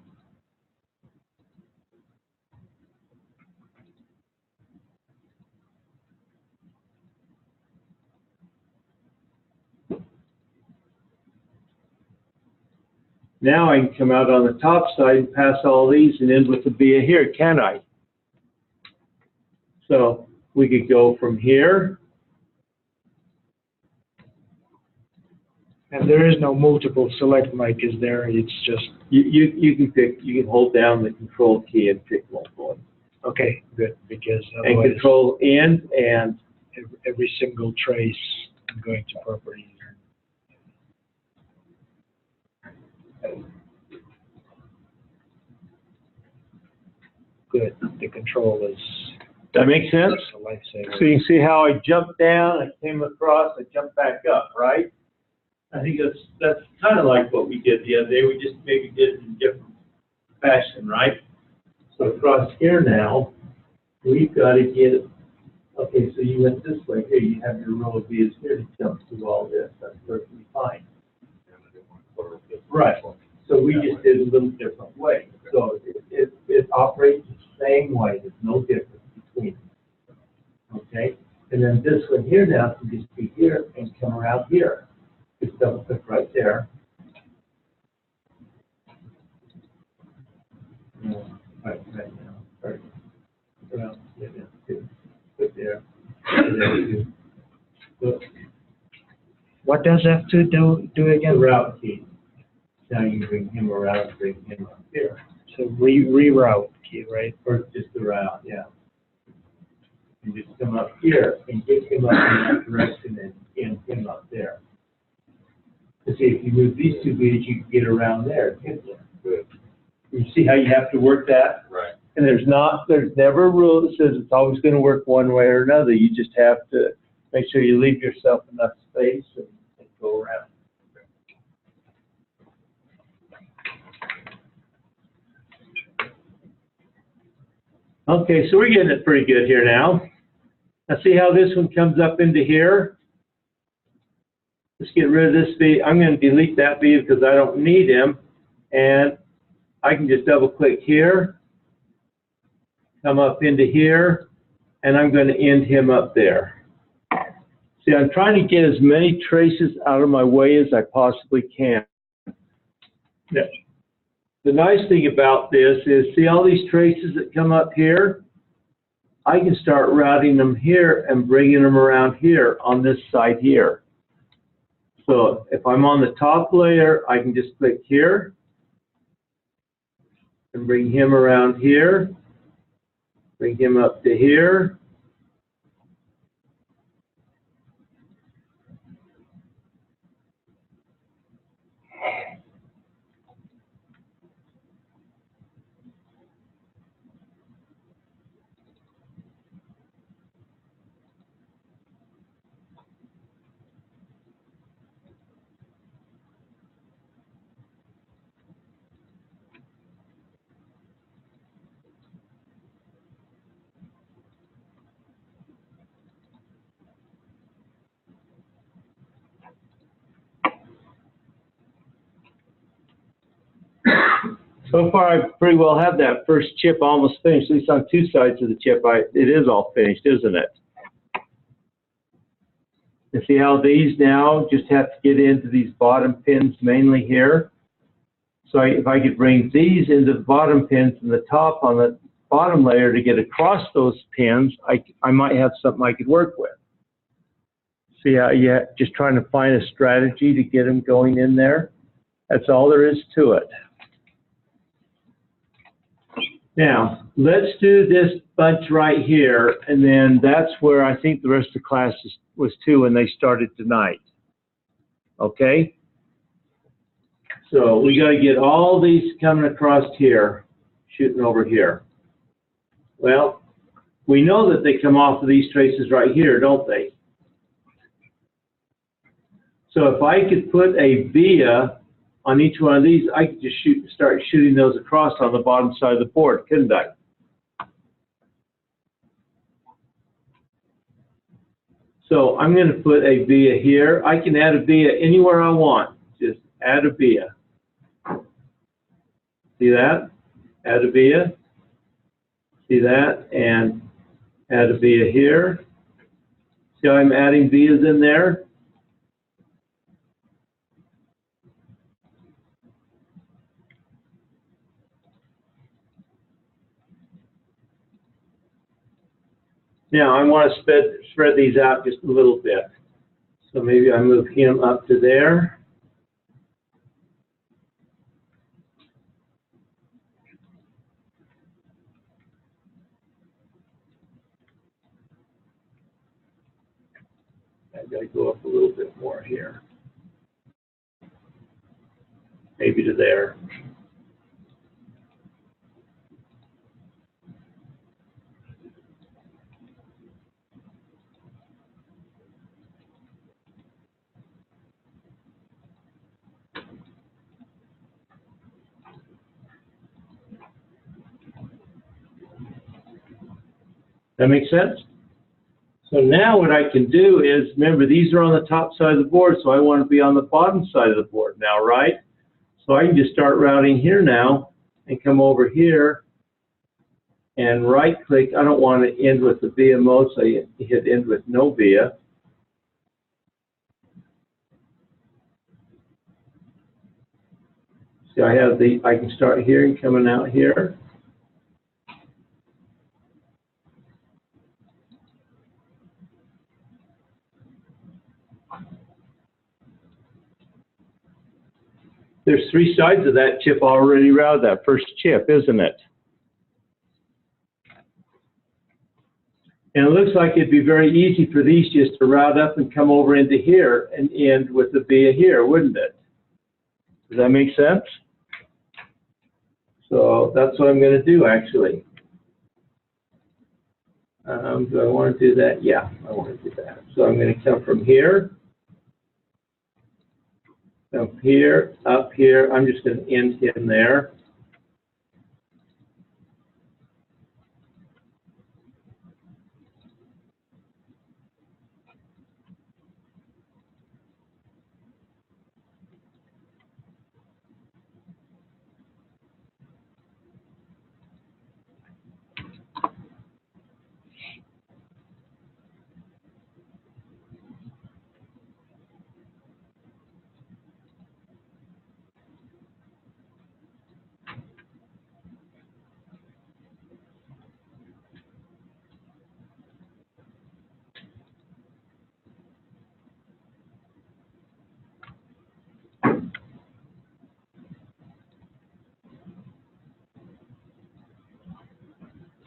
Now I can come out on the top side and pass all these and end with the via here, can I? So we could go from here. And there is no multiple select mic, is there? It's just, You can pick, you can hold down the control key and pick multiple. okay, good, because And otherwise control in and every single trace I'm going to properties. Good, the control is that makes sense? a lifesaver. So you can see how I jumped down, I came across, I jumped back up, right? I think that's kind of like what we did the other day. We just maybe did it in a different fashion, right? So across here now, we've got to get, okay, so you went this way here. You have your row of vias here to jump through all this. That's perfectly fine. Right. So we just did it a little different way. So it operates the same way. There's no difference between them. Okay? And then this one here now can just be here and come around here. Just double click right there. Right now. Right. Around, yeah, put there. Look, What does F2 do the again? route key. Now you bring him around, bring him up here. So reroute key, right? Or just the route, yeah. and just come up here and get him up in that direction and end him up there. To see if you move these two vias, you can get around there, couldn't you? Good. You see how you have to work that? Right. And there's never a rule that says it's always going to work one way or another. You just have to make sure you leave yourself enough space and go around. Okay, so we're getting it pretty good here now. Now see how this one comes up into here? Let's get rid of this V. I'm going to delete that V because I don't need him. And I can just double click here, come up into here, and I'm going to end him up there. See, I'm trying to get as many traces out of my way as I possibly can. Now, the nice thing about this is, see all these traces that come up here? I can start routing them here and bringing them around here on this side here. So if I'm on the top layer, I can just click here and bring him around here, bring him up to here. So far, I pretty well have that first chip almost finished, at least on two sides of the chip. It is all finished, isn't it? And see how these now just have to get into these bottom pins mainly here. So if I could bring these into the bottom pins and the top on the bottom layer to get across those pins, I might have something I could work with. See how just trying to find a strategy to get them going in there. That's all there is to it. Now, let's do this bunch right here, and then that's where I think the rest of the class was too when they started tonight. Okay? So we got to get all these coming across here, shooting over here. Well, we know that they come off of these traces right here, don't they? So if I could put a via on each one of these, I could just start shooting those across on the bottom side of the board, couldn't I? So I'm going to put a via here. I can add a via anywhere I want. Just add a via. See that? Add a via. See that? And add a via here. See how I'm adding vias in there? Now, I want to spread these out just a little bit. So maybe I move him up to there. I've got to go up a little bit more here. Maybe to there. That makes sense? So now what I can do is, remember, these are on the top side of the board, so I want to be on the bottom side of the board now, right? So I can just start routing here now and come over here and right-click. I don't want to end with the via mode, so I hit end with no via. See, I can start here and coming out here. There's three sides of that chip already routed, that first chip, isn't it? And it looks like it'd be very easy for these just to route up and come over into here and end with the via here, wouldn't it? Does that make sense? So that's what I'm going to do, actually. Do I want to do that? Yeah, I want to do that. So I'm going to come from here, up here, up here. I'm just going to end him there.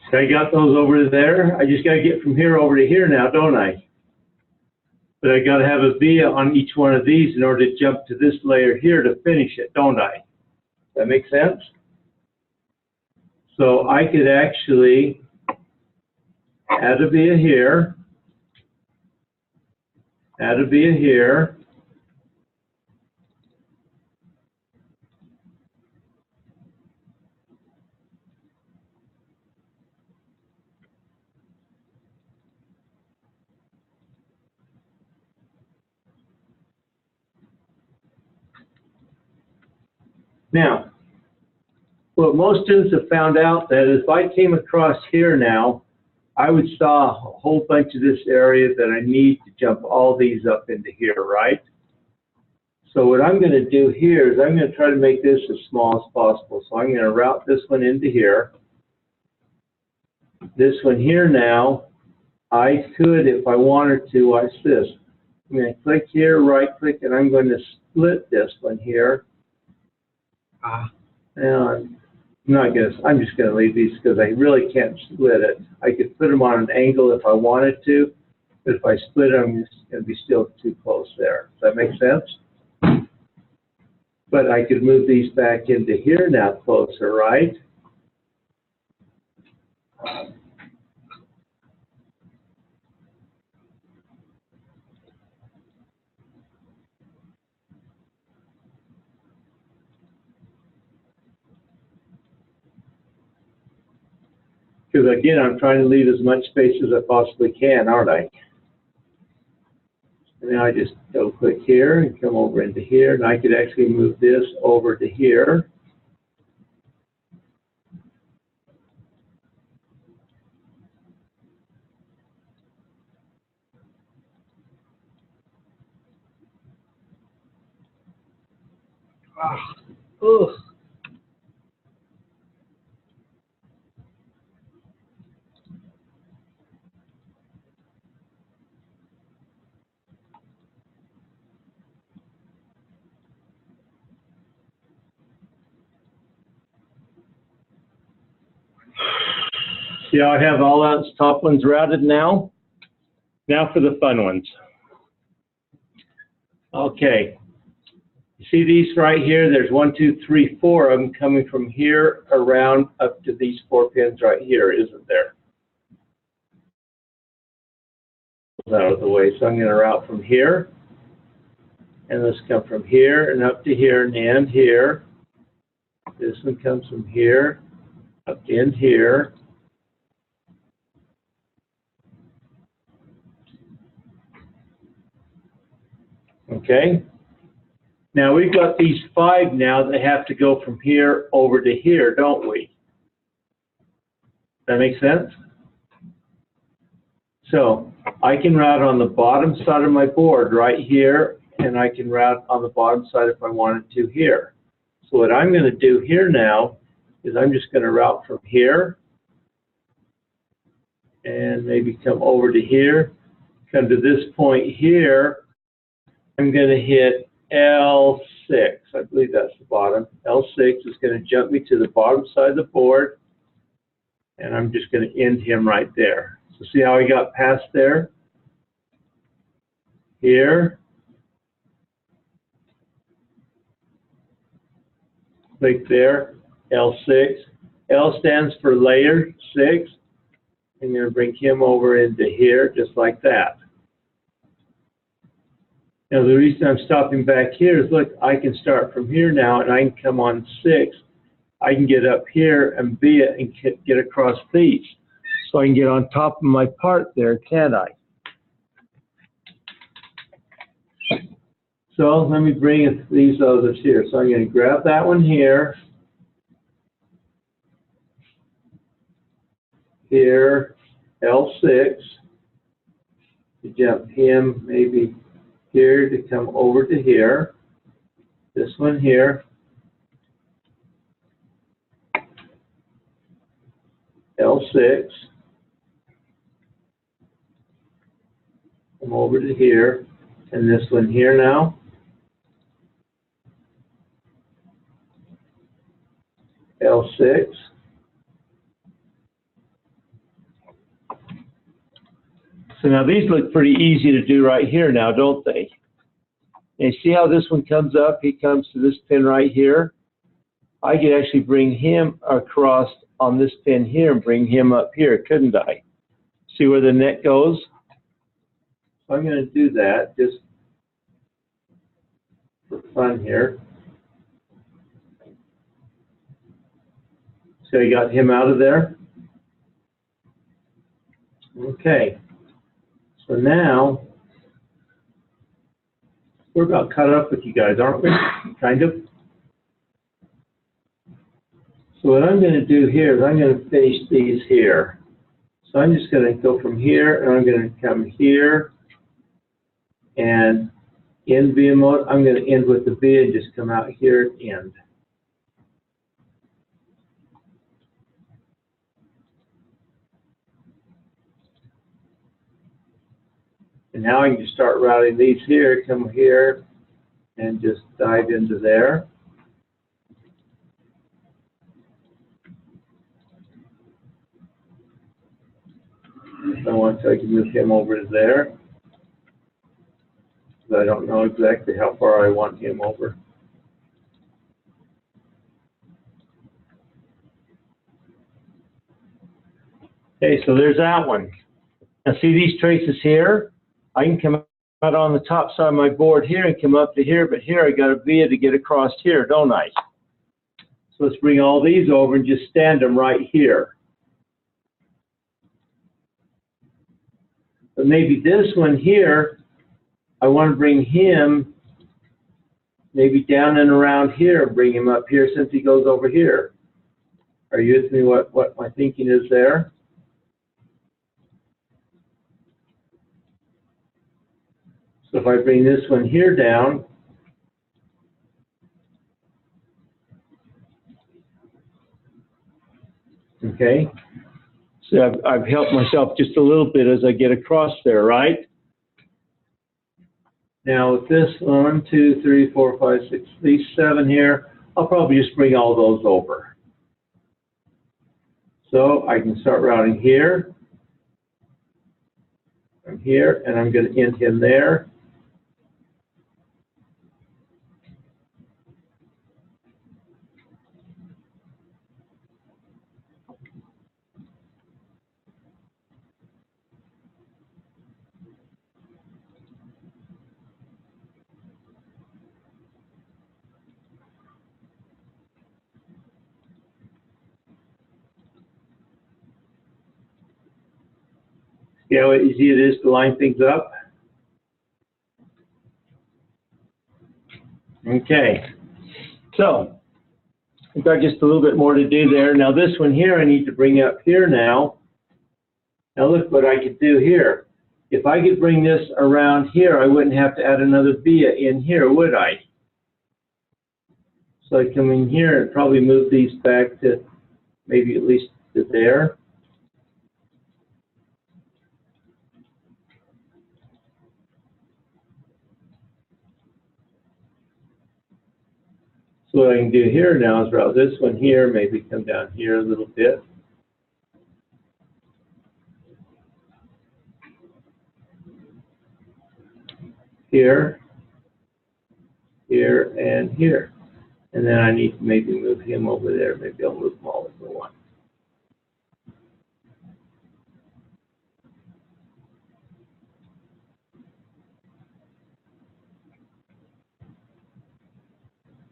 So I got those over there. I just got to get from here over to here now, don't I? But I got to have a via on each one of these in order to jump to this layer here to finish it, don't I? That makes sense? So I could actually add a via here, add a via here, now, what most students have found out that if I came across here now, I would saw a whole bunch of this area that I need to jump all these up into here, right? So what I'm going to do here is I'm going to try to make this as small as possible. So I'm going to route this one into here. This one here now, I could, if I wanted to, watch this. I'm going to click here, right click, and I'm going to split this one here. And I'm just going to leave these because I really can't split it. I could put them on an angle if I wanted to, but if I split it, I'm just going to be still too close there. Does that make sense? But I could move these back into here now closer, right? Because again, I'm trying to leave as much space as I possibly can, aren't I? And now I just double click here and come over into here, and I could actually move this over to here. Ugh. See how I have all those top ones routed now? Now for the fun ones. Okay. You see these right here? There's 1, 2, 3, 4 of them coming from here around up to these 4 pins right here, isn't there? Out of the way. So I'm going to route from here. And this come from here and up to here and end here. This one comes from here up to end here. Okay. Now we've got these 5 now that have to go from here over to here, don't we? That make sense? So I can route on the bottom side of my board right here, and I can route on the bottom side if I wanted to here. So what I'm going to do here now is I'm just going to route from here and maybe come over to here, come to this point here. I'm going to hit L6. I believe that's the bottom. L6 is going to jump me to the bottom side of the board, and I'm just going to end him right there. So see how I got past there? Here. Click there, L6. L stands for layer 6. I'm going to bring him over into here, just like that. Now the reason I'm stopping back here is, look, I can start from here now, and I can come on 6. I can get up here and be it and get across these. So I can get on top of my part there, can't I? So let me bring these others here. So I'm going to grab that one here. Here, L6. To jump him maybe here to come over to here. This one here. L6. Come over to here. And this one here now. L6. So now these look pretty easy to do right here now, don't they? And see how this one comes up? He comes to this pin right here. I could actually bring him across on this pin here and bring him up here, couldn't I? See where the net goes? So I'm going to do that just for fun here. So I got him out of there. Okay. So now, we're about caught up with you guys, aren't we? Kind of. So what I'm going to do here is I'm going to finish these here. So I'm just going to go from here, and I'm going to come here, and in via mode, I'm going to end with the V and just come out here and end. And now I can just start routing these here, come here, and just dive into there. If I want to, I can move him over to there. But I don't know exactly how far I want him over. Okay, so there's that one. Now see these traces here? I can come out on the top side of my board here and come up to here, but here I got a via to get across here, don't I? So let's bring all these over and just stand them right here. But maybe this one here, I want to bring him maybe down and around here, bring him up here since he goes over here. Are you with me what my thinking is there? So if I bring this one here down, okay, so I've helped myself just a little bit as I get across there, right? Now with this 1, 2, 3, 4, 5, 6, these 7 here, I'll probably just bring all those over. So I can start routing here, from here, and I'm going to end him there. See how easy it is to line things up? Okay, so I've got just a little bit more to do there. Now this one here I need to bring up here now. Now look what I could do here. If I could bring this around here, I wouldn't have to add another via in here, would I? So I come in here and probably move these back to maybe at least to there. So what I can do here now is route this one here, maybe come down here a little bit. here, here, and here. And then I need to maybe move him over there. Maybe I'll move them all over one.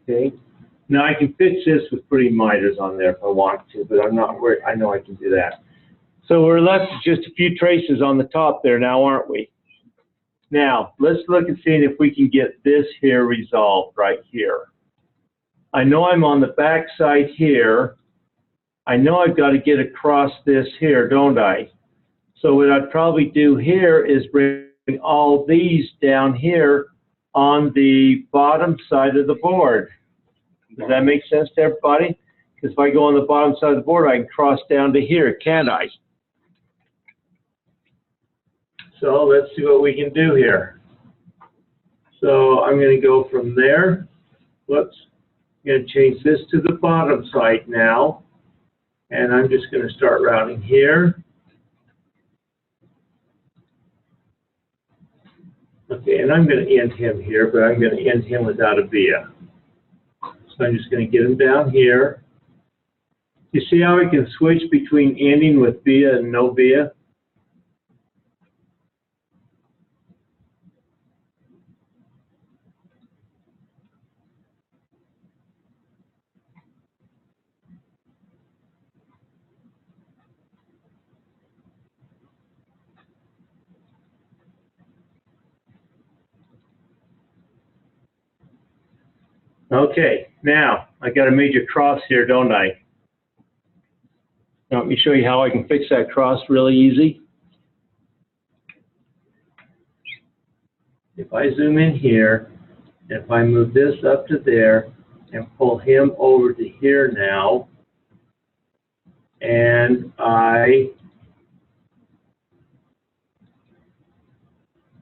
Okay. Now I can fix this with pretty miters on there if I want to, but I'm not worried. I know I can do that. So we're left with just a few traces on the top there now, aren't we? Now, let's look and see if we can get this here resolved right here. I know I'm on the back side here. I know I've got to get across this here, don't I? So what I'd probably do here is bring all these down here on the bottom side of the board. Does that make sense to everybody? Because if I go on the bottom side of the board, I can cross down to here, can't I? So let's see what we can do here. So I'm going to go from there. Whoops. I'm going to change this to the bottom side now. And I'm just going to start routing here. Okay, and I'm going to end him here, but I'm going to end him without a via. So I'm just going to get him down here. You see how we can switch between ending with via and no via? Okay, now I got a major cross here, don't I? Now, let me show you how I can fix that cross really easy. If I zoom in here, and if I move this up to there and pull him over to here now, and I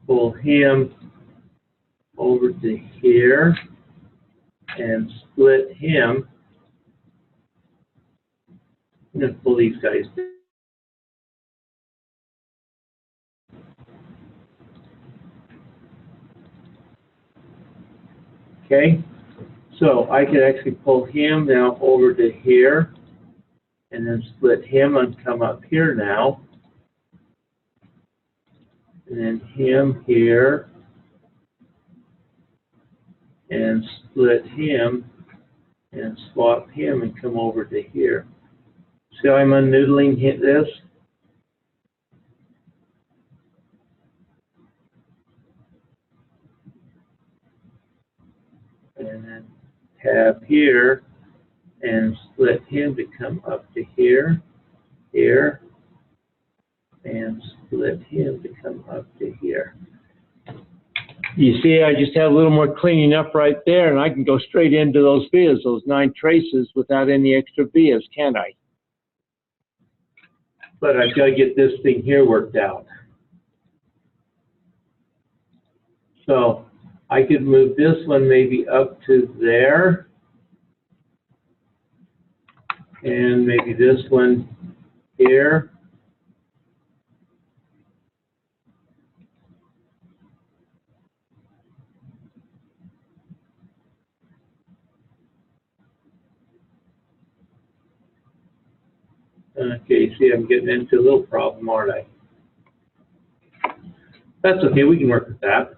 pull him over to here and split him, I'm going to pull these guys down. Okay, so I can actually pull him now over to here and then split him and come up here now. And then him here and split him and swap him and come over to here. See how I'm unnoodling this? And then tab here and split him to come up to here, here, and split him to come up to here. You see, I just have a little more cleaning up right there, and I can go straight into those vias, those 9 traces, without any extra vias, can't I? But I've got to get this thing here worked out. So I could move this one maybe up to there, and maybe this one here. Okay, see, I'm getting into a little problem, aren't I? That's okay, we can work with that.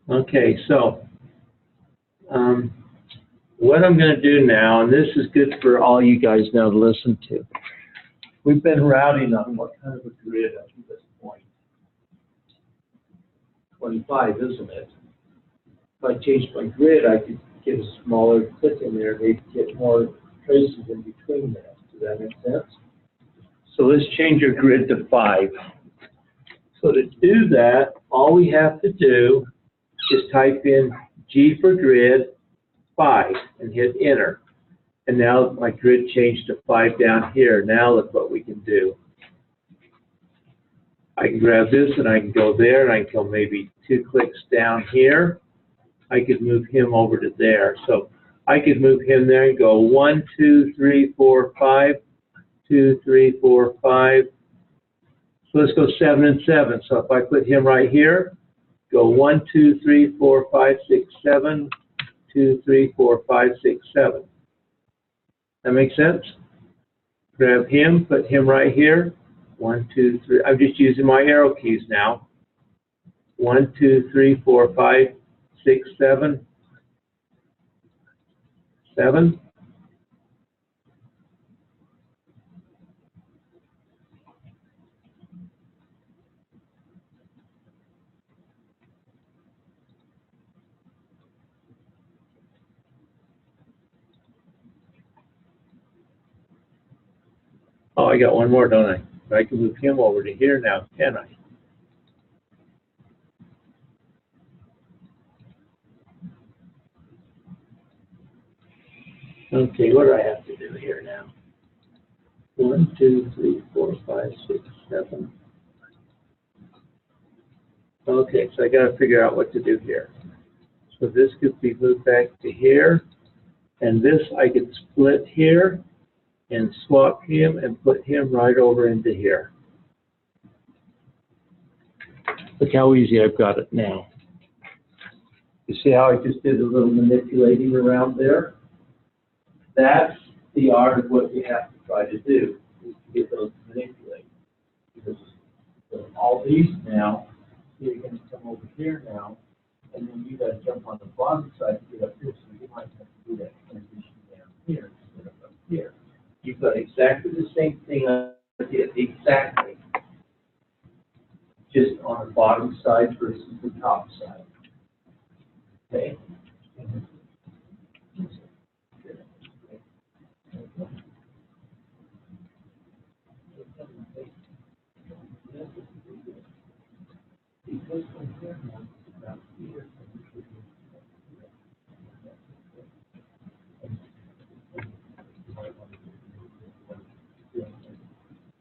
Okay, so what I'm going to do now, and this is good for all you guys now to listen to. We've been routing on what kind of a grid up to this point? 25, isn't it? If I change my grid, I could get a smaller clip in there, maybe get more traces in between that. Does that make sense? So let's change our grid to 5. So to do that, all we have to do is type in G for grid 5 and hit enter. And now my grid changed to 5 down here. Now look what we can do. I can grab this and I can go there and I can go maybe 2 clicks down here. I could move him over to there. So I could move him there and go 1, 2, 3, 4, 5, 2, 3, 4, 5, So let's go 7 and 7. So if I put him right here, go 1, 2, 3, 4, 5, 6, 7, 2, 3, 4, 5, 6, 7. That makes sense? Grab him, put him right here. 1, 2, 3. I'm just using my arrow keys now. 1, 2, 3, 4, 5, 6, 7. 7. Oh, I got one more, don't I? I can move him over to here now, can I? Okay, what do I have to do here now? 1, 2, 3, 4, 5, 6, 7. Okay, so I got to figure out what to do here. So this could be moved back to here, and this I could split here and swap him and put him right over into here. Look how easy I've got it now. You see how I just did a little manipulating around there? That's the art of what you have to try to do, is to get those manipulated. Because all these now, you're going to come over here now, and then you got to jump on the bottom side to get up here, so you might have to do that transition down here instead of up here. You've got exactly the same thing I did, exactly, just on the bottom side versus the top side. Okay?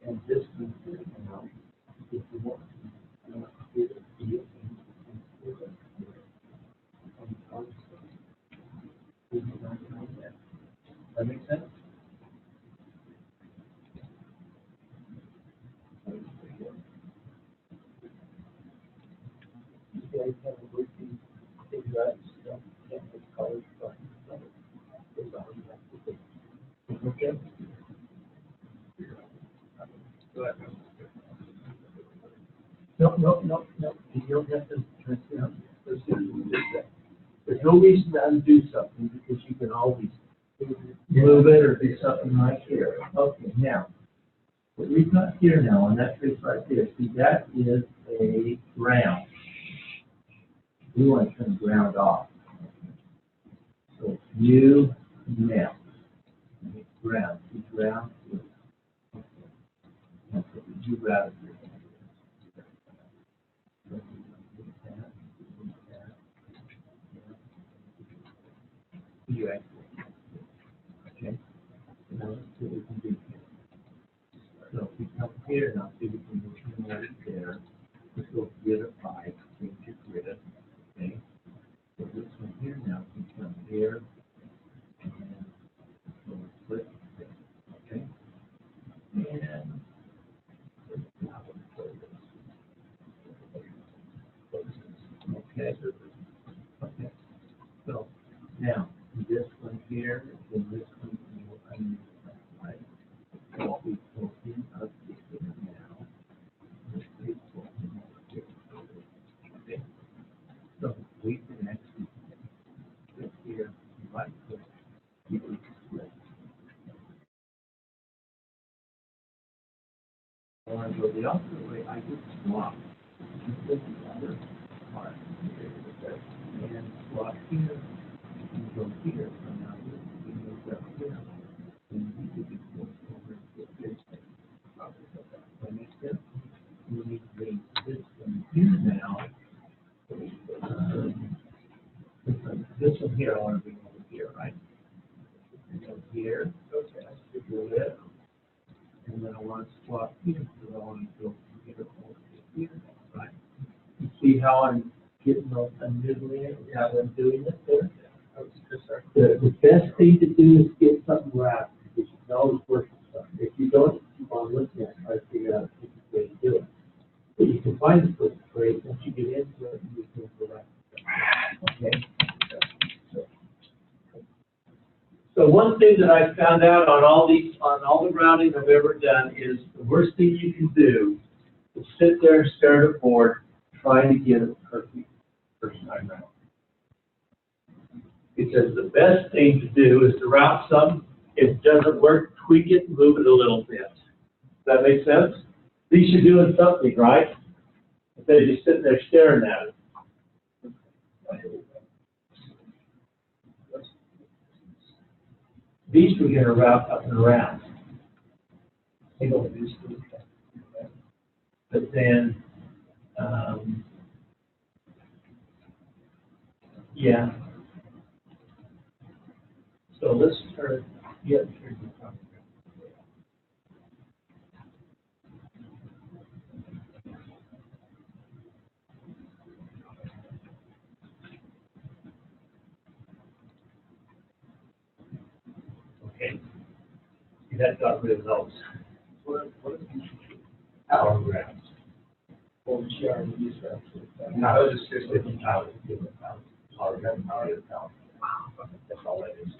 And this one here now, if you want to get a deal that makes sense? You guys have a working thing, right? So, yeah, it's college fun. It's all you have to do. Okay? Go ahead. No. You don't have to press down. There's no reason to undo something because you can always move it or do something right here. Okay, now, what we've got here now on that trace right there, see, that is a ground. We want to turn ground off. So it's new now. Ground. See, ground is. That's what we do rather than. You actually, okay? Now let's see what we can do here. So if we come here now, see we can move him right there. Let's go grid of 5, change your grid, okay? So this one here now can come here and so we'll split this, okay? And okay. Okay. So now this one here and this one will undo that, right? So we pull him up here now. Let's see, pull him up here. Okay. So we can actually sit here, right click, you can split. I want to go the opposite way, I could swap. This is the other part here, and swap here, and go here, so now this moves up here, and we could be going over to this thing. That makes sense? We need to bring this one here now. This one here, I want to bring over here, right? And go here, okay, I should do it. And then I want to swap here, so I want to go from here over to here, right? You see how I'm getting those unmiddling it, how I'm doing it there? The best thing to do is get something wrapped, because you can always work with something. If you don't, keep on looking at it, try to figure out a different way to do it. But you can find the foot brake, once you get into it, you can go back. Okay? So one thing that I found out on all the routing I've ever done is the worst thing you can do is sit there and stare at a board trying to get it perfect first time round. Because the best thing to do is to route something, if it doesn't work, tweak it, move it a little bit. Does that make sense? At least you're doing something, right? Instead of just sitting there staring at it. These we're gonna route up and around. They don't do stuff. But then, yeah. So let's turn, yeah, turn the camera. Okay. See, that got rid of those. What are these? Power grabs. Well, she already used that. No, that was just 50. Power grab, power. That's all that is.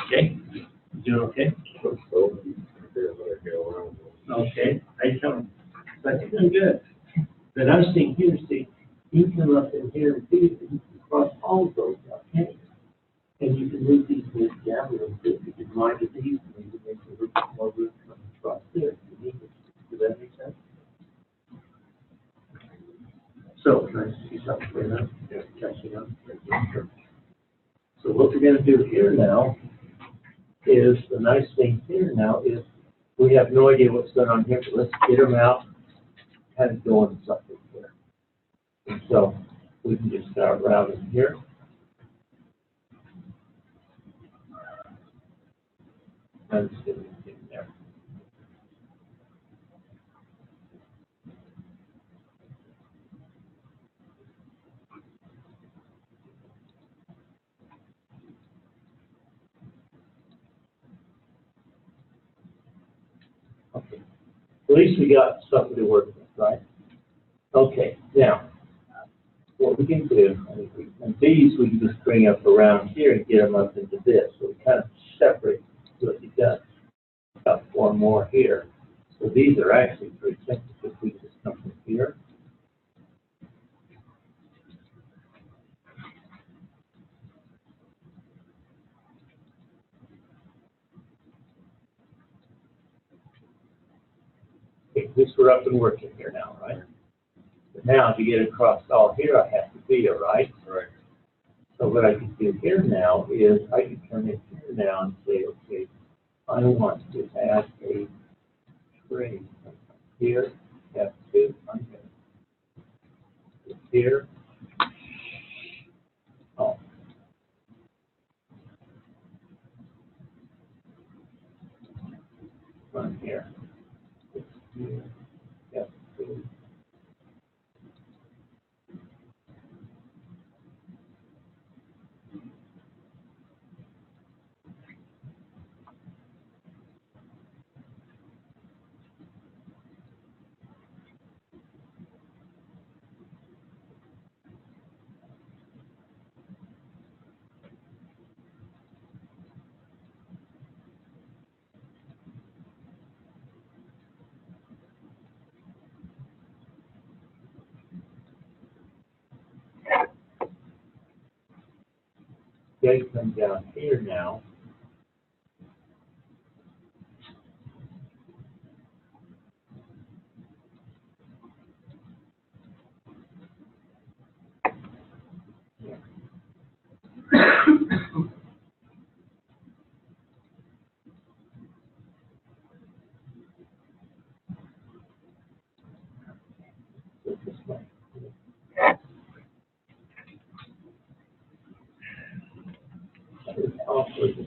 Okay? You doing okay? Okay, I tell them, I think I'm good. But I'm seeing here, see, you come up in here and see, you can cross all of those out, okay? And you can move these things down a little bit, you can line with these, and you can make a little more room coming across there, if you need it. Does that make sense? So, can I see something for that? Yeah, catching up. So what we're gonna do here now is, the nice thing here now is, we have no idea what's going on here, but let's get them out, kind of going something here. And so we can just start routing here. And just get anything there. Okay. At least we got something to work with, right? Okay, now, what we can do, and these we can just bring up around here and get them up into this. So we kind of separate what you got. Got four more here. So these are actually pretty simple if we just come from here. Okay, at least we're up and working here now, right? But now to get across all here, I have to be here, right? Right. So what I can do here now is I can come in here now and say, okay, I want to add a tray here, have two, I'm going to here. Oh. One here. It's here, have two. They come down here now. So this way. It's awkward to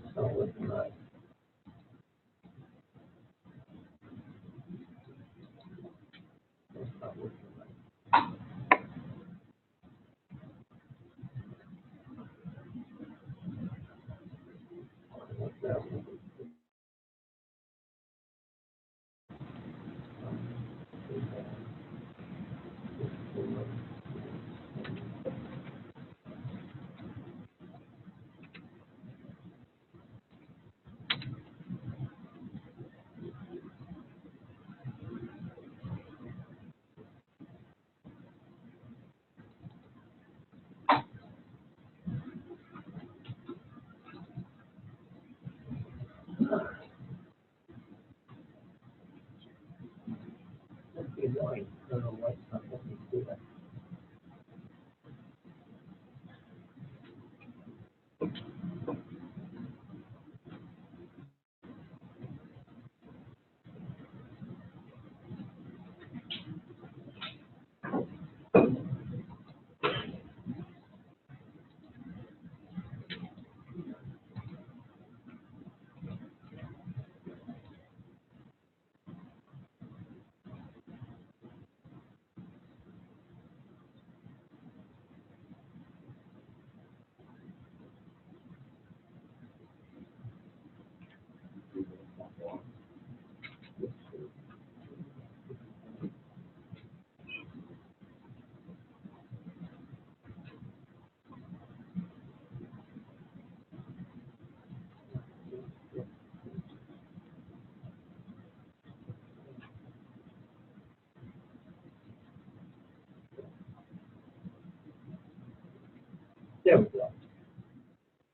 There we go.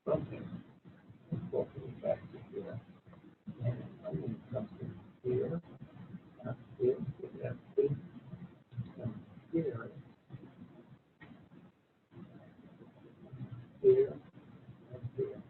Okay. Go back to here. And I'm going to come to here. Up here. Up here. Come here. Here. And here.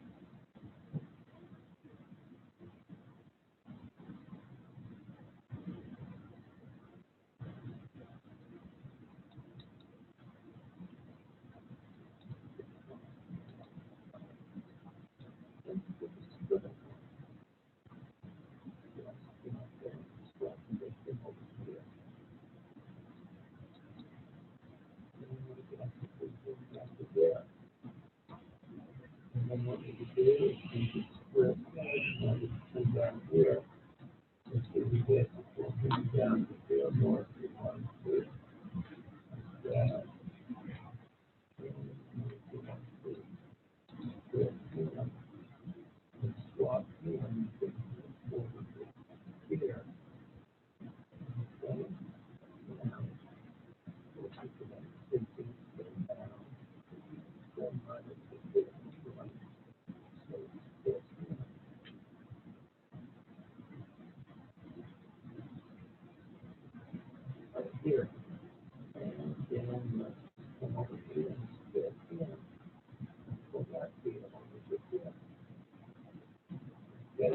And then what we can do is we can split and we can come down here. And so we get down to here more if we want to. That. And swap here and put it over here. Okay. Now, we'll take it up, take it down. Then minus the 51. So this right here. And then come over here and split here. Go back here over here. Okay.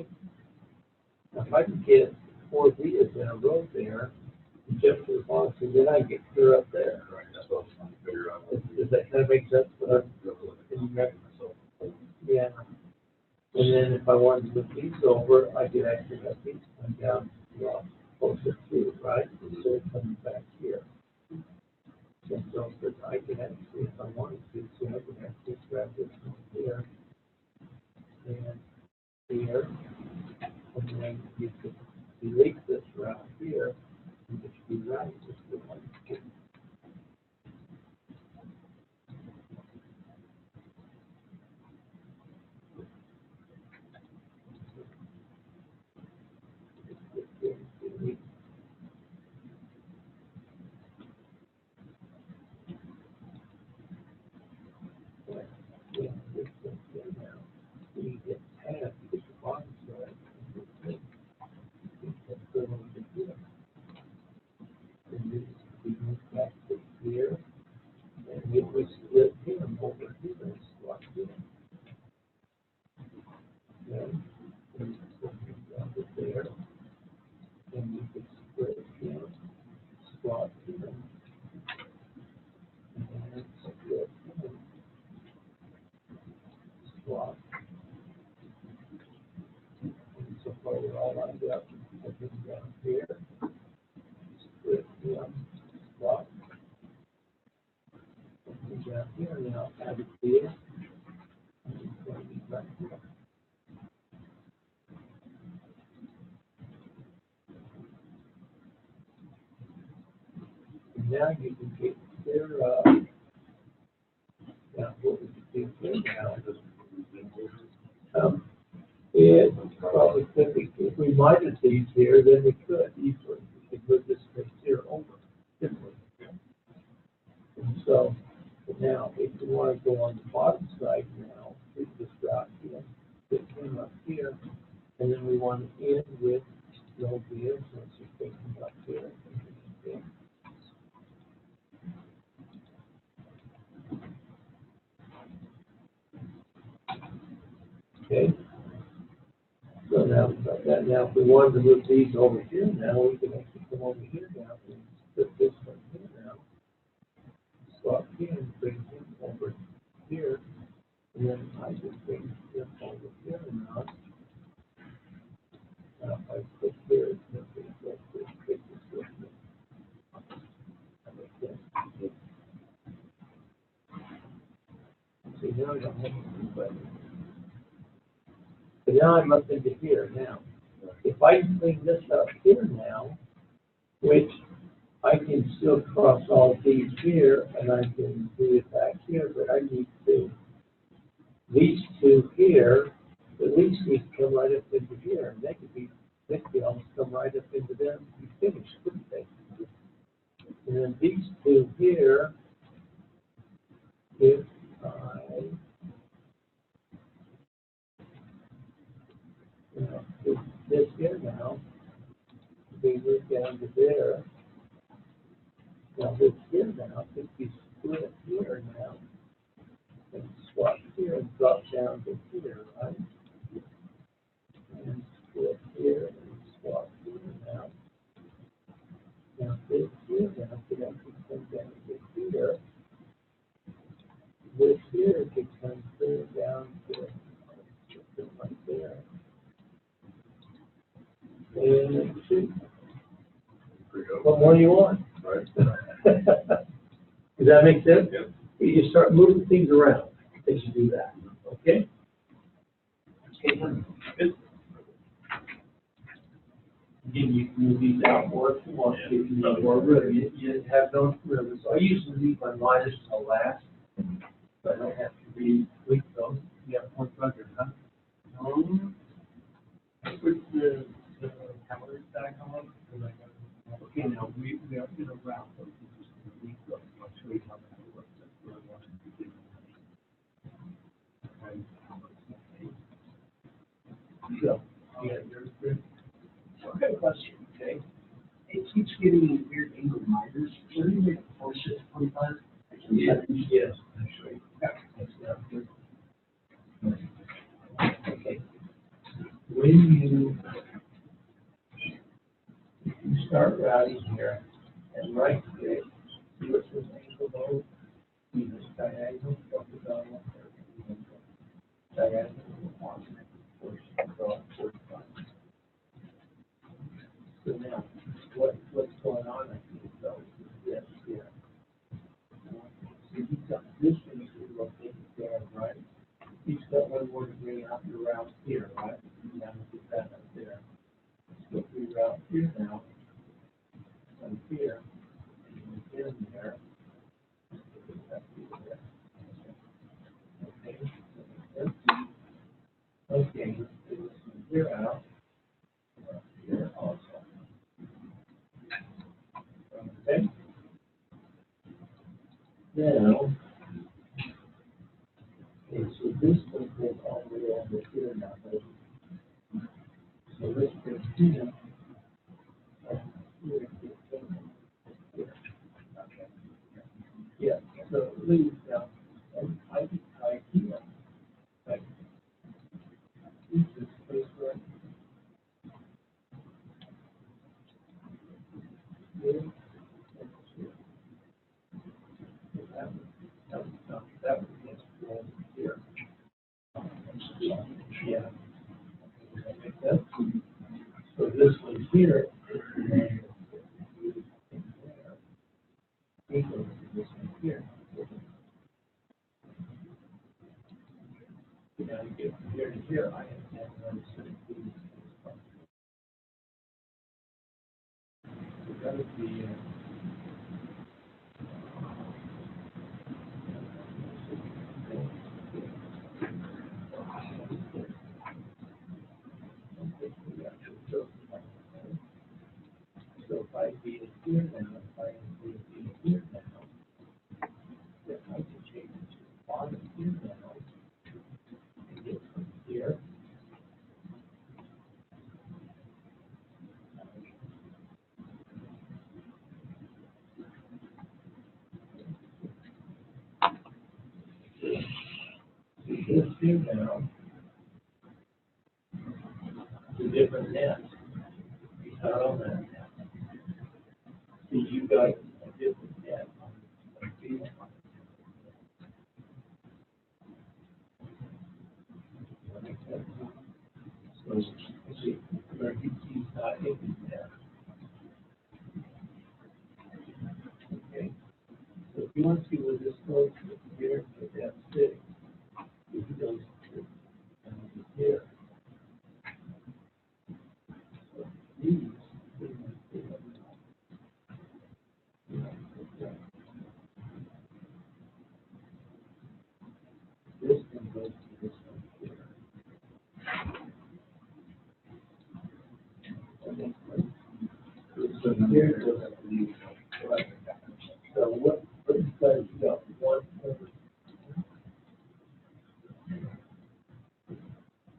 Now if I can get 4 vias in a row there, just as long as then I get clear up there. Right, that's what I was trying to figure out. Does that kind of make sense? Yeah. And then if I wanted to move these over, I could actually have these come down, closer to, right? So it comes back here. And so, but I can actually, if I wanted to, so I can actually grab this one here and here, and then you could delete this around here, and it should be right, just the one. Here, and we would split him over here and swap him. Then, and put him down to there, and we could split him, swap him, and split him, swap. And so far we're all lined up, put him down here, split him, swap. Down here now, add it here, and it's going to be right here. And now you can get clear now what we can do here now. It probably could be, if we minus these here, then we could easily, we could move this space here over, couldn't we? And so, but now, if we want to go on the bottom side now, we just drop here, put him up here, and then we want to end with no here, so let's just take him up here. Okay. Okay. So now we've got that. Now, if we wanted to move these over here now, we can actually come over here now and put this one here now. Swap here and bring him over here, and then I just bring him over here now. Now if I click here, it's going to be like this, click this with me. That makes sense. See, now I don't have anything but. But now I'm up into here now. If I clean this up here now, which I can still cross all these here, and I can do it back here, but I need to, these two here, at least need to come right up into here, and they could almost come right up into there and be finished, couldn't they? And then these two here, if I this here now, we move down to there. Now this here now, could be split here now. And swap here and drop down to here, right? And split here and swap here now. Now this here now could actually come down to here. This here could come clear down to right there. And see, what more do you want? Right. Does that make sense? Yep. You start moving things around as you do that, okay? Okay. Again, you can move these out more if you want, if you need more room. You have no room, so I usually leave my minors till last, so I don't have to re-tweak those. You have one budget, huh? With the calories back on, Okay, now, we are in a route, so we just leave those. I'll show you how that works. That's what I wanted to do. So, yeah, you're I've got a question, okay? It keeps giving me weird angle miters. Can you make a 4-6-45? yes, actually. That's not good. Okay. When you start routing here, and right click, see what says ankle mode, you just diagonal, focus on one there. Diagonal, one, push, draw, 45. So now, what's going on, I think, though, is this here. So you've got this thing is located there, right? You've got one more to bring out your route here, right? Now get that up there. So if we route here now, and here, and in there. Okay. Okay, let's do this one here out. Here also. Okay. Now, okay, so this one goes all the way over here now. So let's bring here. Yeah, so leave now, and I can tie here. Like, this is place where here, and here. That was just going here. Yeah. Does that make sense? So this one here is the one that you in there. Equals to this one here. Now you get from here to here, I have to have another set of keys. So that would be, so if I be it here now, if I be it here now, then I can change it to the bottom here now. And get from here. This here now, the different nets. Not on that net. So you got a different net on the field. That makes sense. So, see, where he's not in the net. Okay. So if you want to see where this goes from here to that 6, it goes to here. So these, this one goes to this one here. That makes sense. So here goes to these. Right. So what you got is you got one over.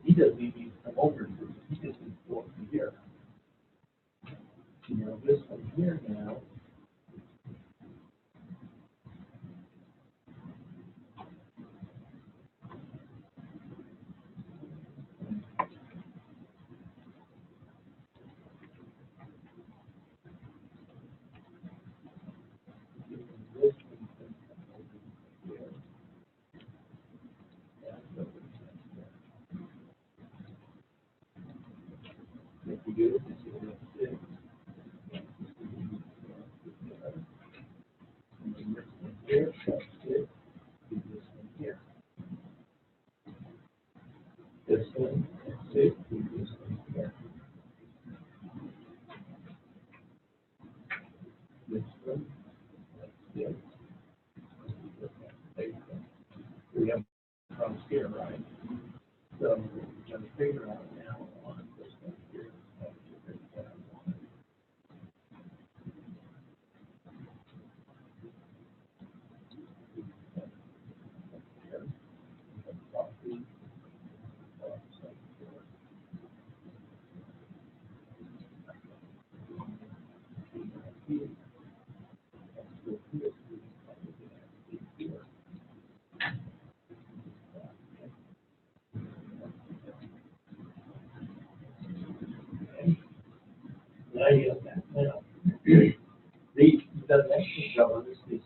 He doesn't even need to come over to this. He just needs to go to good, this is a six. And then this one here, that's six, do this one here. This one, that's six, do this one here. This one, that's six. We have problems here, right? So we're trying to figure out now on this one here. how to figure that out. Now you have that. Now, you've done an excellent job on this piece.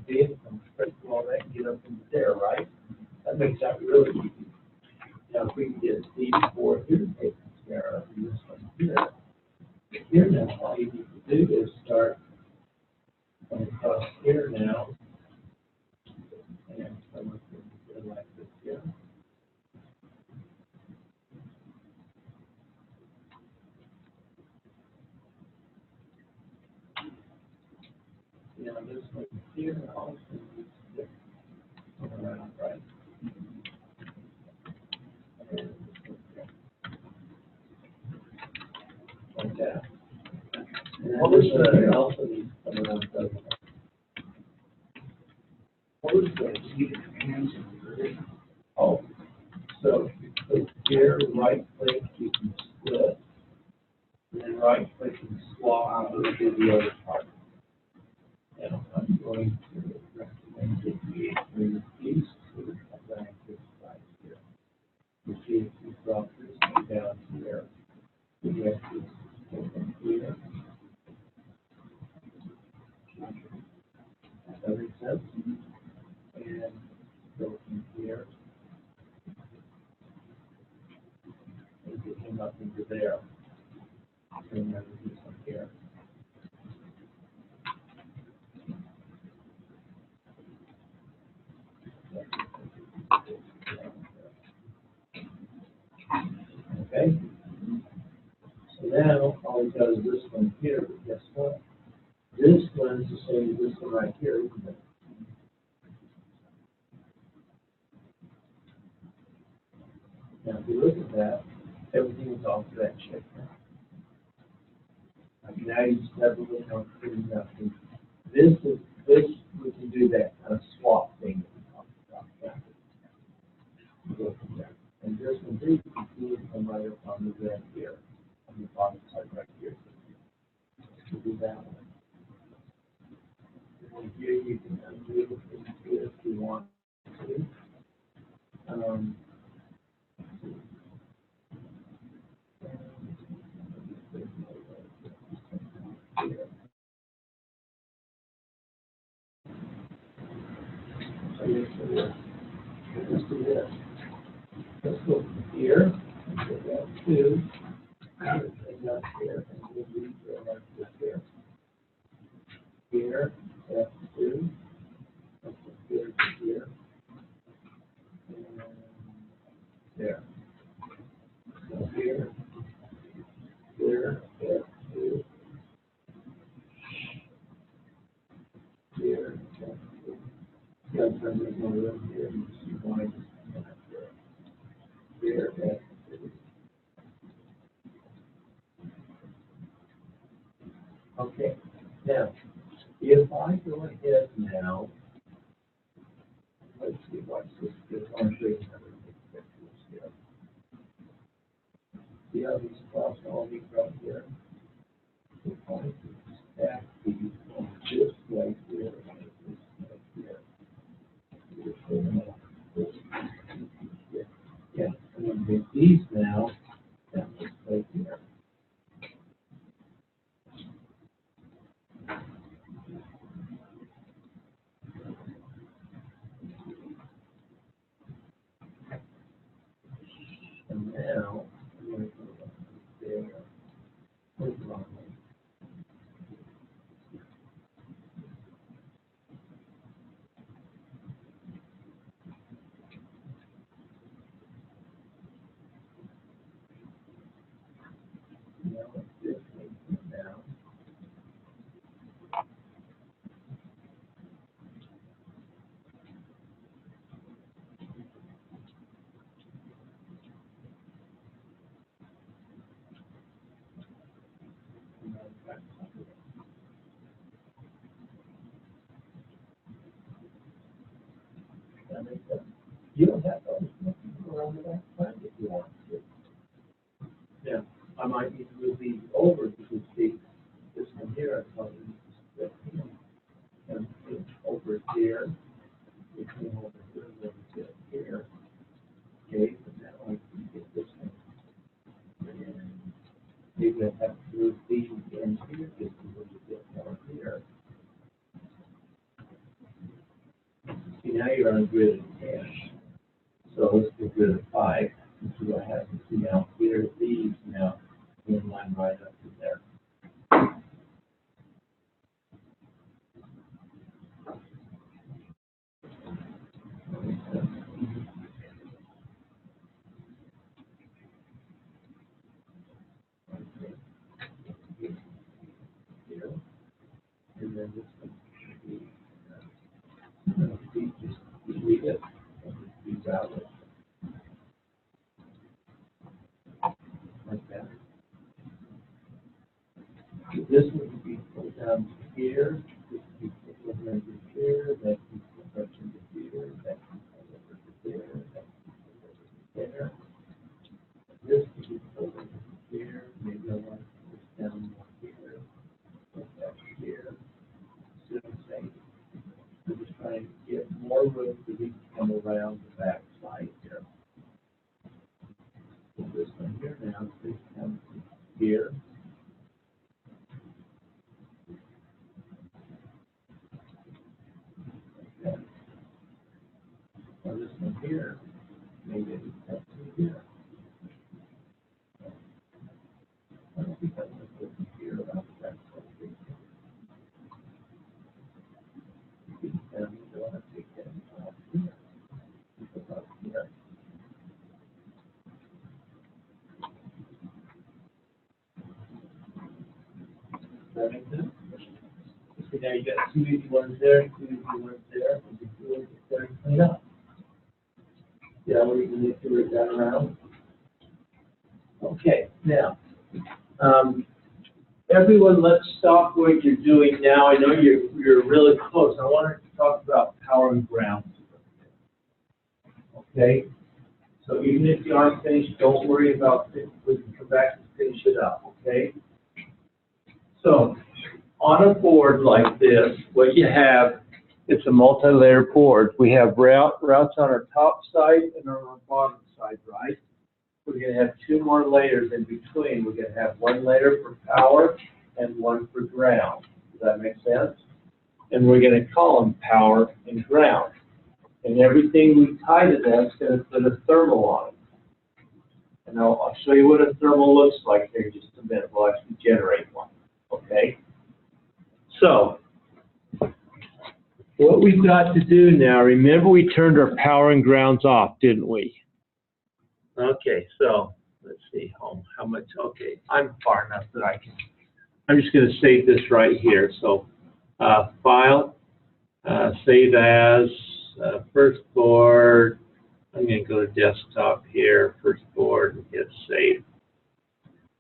Being from straight to all that, get up into there, right? That makes that really easy. Now, if we can get these four here, take care of this one here. Here now, all you need to do is start coming across here now. And come up here like this here. Now, this one here also needs to come around, right? Like that. And this one also needs to come around, doesn't it? What was the, you get your hands in the Oh, so if you click here, right click, you can split. And then right click and swap out and do the other part. Now, I'm going to recommend that you bring these two around this side here. You see if you drop this one down here, you get this one here. Does that make sense? And go from here. And get him up into there. And then this one here. Okay? So now, all we've got is this one here, but guess what? This one's the same as this one right here, isn't it? Now, if you look at that, everything is off to that check now. Like now you just have a look on putting nothing. This, we can do that kind of swap thing that we talked about. Yeah. Go from there. And this one, here, you can see it come right up on the red here, on the bottom side right here. So do that one. And then here you can undo it if you want to. Let's do this. Let's go from here, and go down to, and down here, and we'll do it like this here. Here, that's two. That's here to here. And there. So here, here, that's two. Here, that's two. Yeah, so there's no room here, you see why it's not there. Here, that's two. Okay, now, if I go ahead now, let's see, watch this, just want to show you another picture here. See how these cross all these right here? If I stack these on this right here, and this right here. Yeah, and then with these now, that looks right here. that make sense? You don't have to always go around the back side if you want to. Now, I might need to move these over because see, this one here, I probably need to split him. And put over here, this one over here, and then sit here. Okay, but now I can get this one. And maybe I have to move these in here just a little bit more here. See, now you're on a grid of 10. So let's do a grid of 5. And see what happens. See now, here, these now in line right up to there. And then this one should be, just leave it, and just be valid. Like that. This one would be pulled down to here, this would be pulled over to here, that would be pulled up into here, that would be pulled over to there, that would be pulled over to there. This would be pulled over to here, maybe I want to pull this down more here, put that here. See what I'm saying? I'm just trying to get more room for these to come around the back side here. Pull this one here now, this comes here. Okay. Now this one here, maybe it comes to here. I don't think I want to put it here around the back side. And we don't have to take that off here. Because up here. Does that make sense? So now you got 2 easy ones there, 2 easy ones there, and just do it there and clean up. Yeah, we're going to do it that around. Okay, now, everyone, let's stop what you're doing now. I know you're really close. I wanted to talk about power and ground. Okay? So even if you aren't finished, don't worry about it. We can come back and finish it up, okay? So, on a board like this, what you have, it's a multi-layer board. We have routes on our top side and on our bottom side, right? We're going to have 2 more layers in between. We're going to have 1 layer for power and 1 for ground. Does that make sense? And we're going to call them power and ground. And everything we tie to them is going to put a thermal on it. And I'll show you what a thermal looks like here in just a minute. We'll actually generate one. Okay? So, what we've got to do now, remember we turned our power and grounds off, didn't we? Okay, so let's see, how much, okay, I'm far enough that I can, I'm just going to save this right here. So, file, save as, first board, I'm going to go to desktop here, first board, and hit save.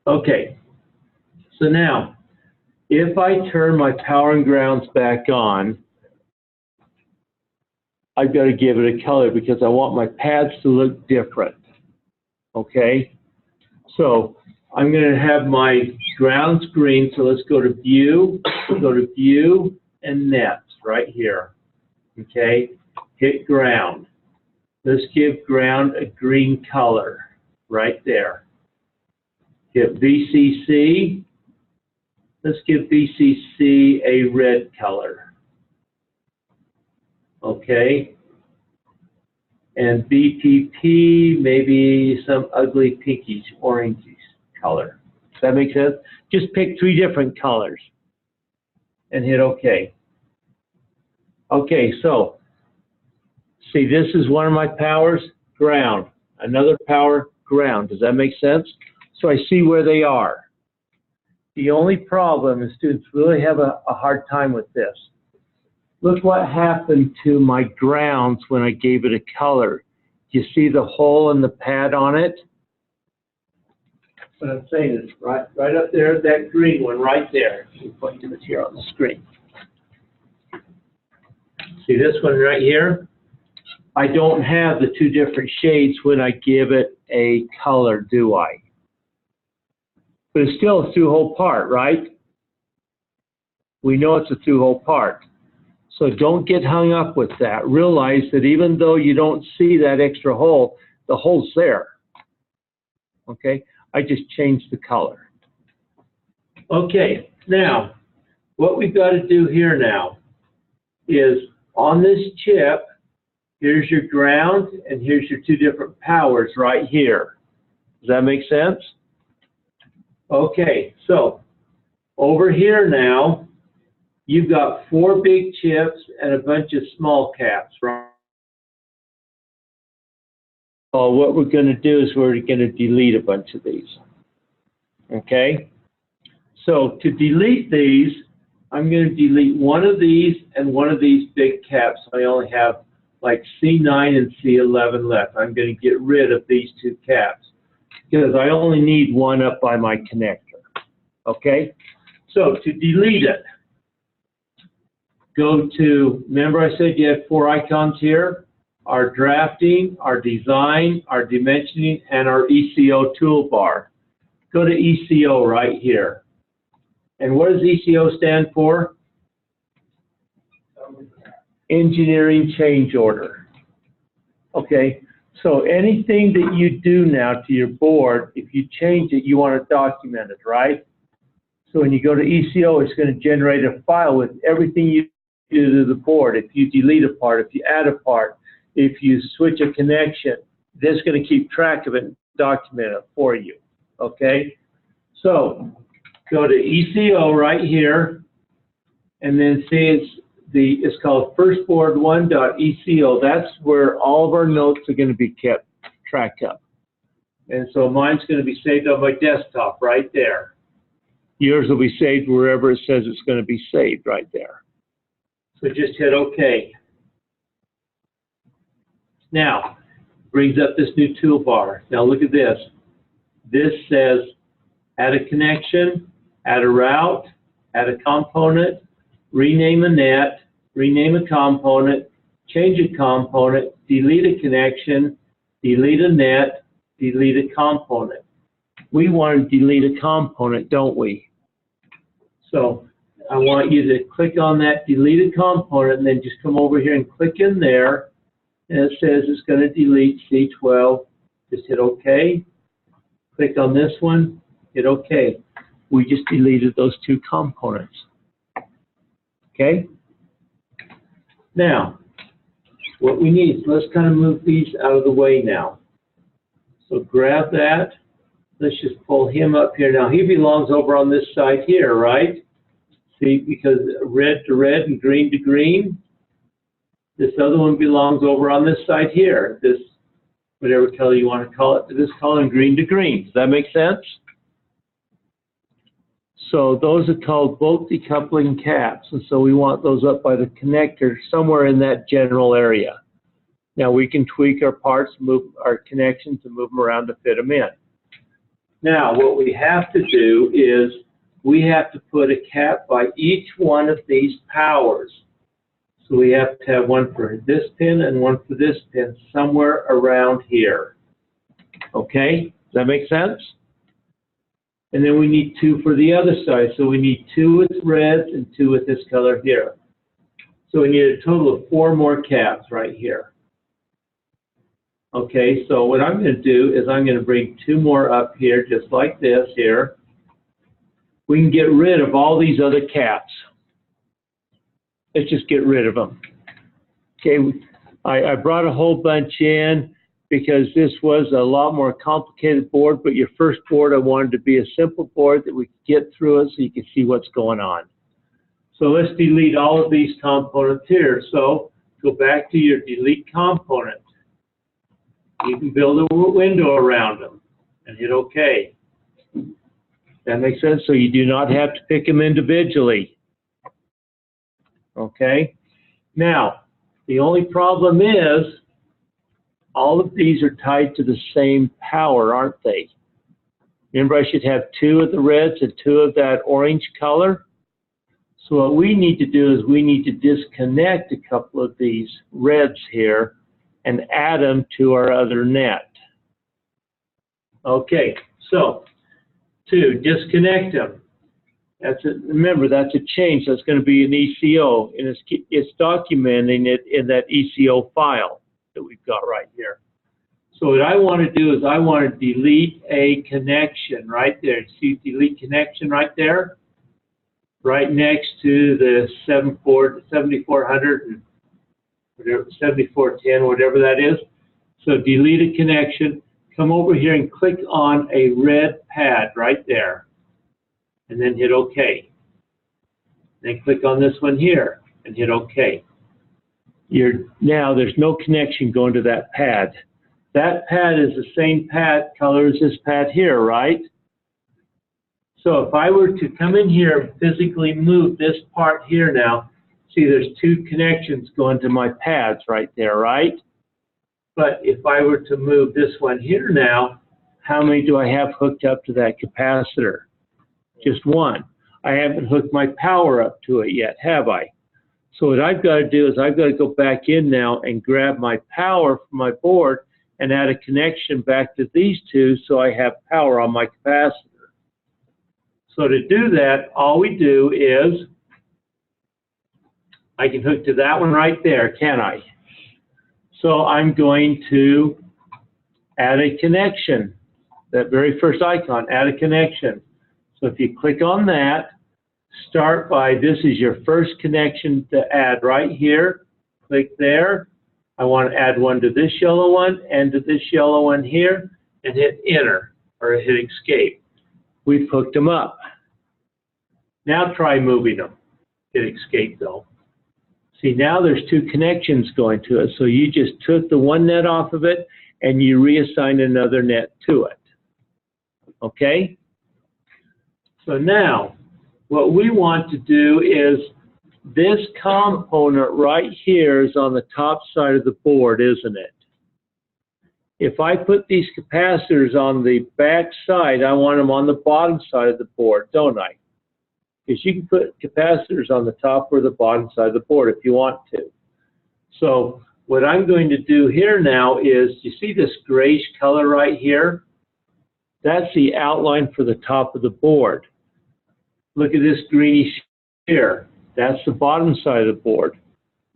Okay, so now, if I turn my power and grounds back on, I've got to give it a color because I want my pads to look different. Okay, so I'm going to have my grounds green. So let's go to view. We'll go to view and nets right here. Okay, hit ground. Let's give ground a green color right there. Hit VCC. Let's give VCC a red color. Okay. And VPP, maybe some ugly pinkish, orangish color. Does that make sense? Just pick 3 different colors and hit OK. Okay, so see, this is one of my powers, ground. Another power, ground. Does that make sense? So I see where they are. The only problem is students really have a hard time with this. Look what happened to my grounds when I gave it a color. You see the hole in the pad on it? What I'm saying is right up there, that green one right there. Let me put it here on the screen. See this one right here? I don't have the two different shades when I give it a color, do I? But it's still a through-hole part, right? We know it's a through-hole part. So don't get hung up with that. Realize that even though you don't see that extra hole, the hole's there. Okay? I just changed the color. Okay, now, what we've got to do here now is on this chip, here's your ground, and here's your two different powers right here. Does that make sense? Okay, so over here now, you've got 4 big chips and a bunch of small caps, right? So what we're going to do is we're going to delete a bunch of these. Okay? So to delete these, I'm going to delete one of these and one of these big caps. I only have like C9 and C11 left. I'm going to get rid of these 2 caps because I only need one up by my connector. Okay? So to delete it, go to, remember I said you had 4 icons here? Our drafting, our design, our dimensioning, and our ECO toolbar. Go to ECO right here. And what does ECO stand for? Engineering Change Order. Okay, so anything that you do now to your board, if you change it, you want to document it, right? So when you go to ECO, it's going to generate a file with everything you do to the board. If you delete a part, if you add a part, if you switch a connection, it's going to keep track of it and document it for you. Okay, so go to ECO right here, and then see it's called firstboard1.eco. That's where all of our notes are going to be kept track of. And so mine's going to be saved on my desktop right there. Yours will be saved wherever it says it's going to be saved right there. So just hit OK. Now, brings up this new toolbar. Now look at this. This says add a connection, add a route, add a component, rename a net, rename a component, change a component, delete a connection, delete a net, delete a component. We want to delete a component, don't we? So I want you to click on that deleted component and then just come over here and click in there. And it says it's going to delete C12. Just hit OK. Click on this one, hit OK. We just deleted those 2 components. Okay? Now, what we need, let's kind of move these out of the way now. So grab that. Let's just pull him up here. Now, he belongs over on this side here, right? See, because red to red and green to green. This other one belongs over on this side here. This, whatever color you want to call it, this color green to green. Does that make sense? So those are called bulk decoupling caps, and so we want those up by the connector somewhere in that general area. Now we can tweak our parts, move our connections, and move them around to fit them in. Now what we have to do is we have to put a cap by each one of these powers. So we have to have one for this pin and one for this pin somewhere around here. Okay, does that make sense? And then we need 2 for the other side. So we need 2 with reds and 2 with this color here. So we need a total of 4 more caps right here. Okay, so what I'm going to do is I'm going to bring 2 more up here, just like this here. We can get rid of all these other caps. Let's just get rid of them. Okay, I brought a whole bunch in because this was a lot more complicated board, but your first board I wanted to be a simple board that we could get through it so you can see what's going on. So let's delete all of these components here. So go back to your delete component. You can build a window around them and hit OK. That makes sense? So you do not have to pick them individually. Okay? Now, the only problem is all of these are tied to the same power, aren't they? Remember, I should have 2 of the reds and 2 of that orange color. So what we need to do is we need to disconnect a couple of these reds here and add them to our other net. Okay, so to disconnect them, remember, that's a change. That's going to be an ECO, and it's documenting it in that ECO file that we've got right here. So what I want to do is I want to delete a connection right there. See delete connection right there? Right next to the 7400 and whatever, 7410, whatever that is. So delete a connection. Come over here and click on a red pad right there. And then hit OK. Then click on this one here and hit OK. Now there's no connection going to that pad. That pad is the same pad color as this pad here, right? So if I were to come in here and physically move this part here now, see there's two connections going to my pads right there, right? But if I were to move this one here now, how many do I have hooked up to that capacitor? Just one. I haven't hooked my power up to it yet, have I? So what I've got to do is I've got to go back in now and grab my power from my board and add a connection back to these two so I have power on my capacitor. So to do that, all we do is I can hook to that one right there, can I? So I'm going to add a connection. That very first icon, add a connection. So if you click on that, start by, this is your first connection to add right here. Click there. I want to add one to this yellow one and to this yellow one here, and hit enter or hit escape. We've hooked them up. Now try moving them. Hit escape though. See, now there's two connections going to it. So you just took the one net off of it and you reassigned another net to it. Okay? So now what we want to do is this component right here is on the top side of the board, isn't it? If I put these capacitors on the back side, I want them on the bottom side of the board, don't I? Because you can put capacitors on the top or the bottom side of the board if you want to. So what I'm going to do here now is, you see this grayish color right here? That's the outline for the top of the board. Look at this greenish here. That's the bottom side of the board.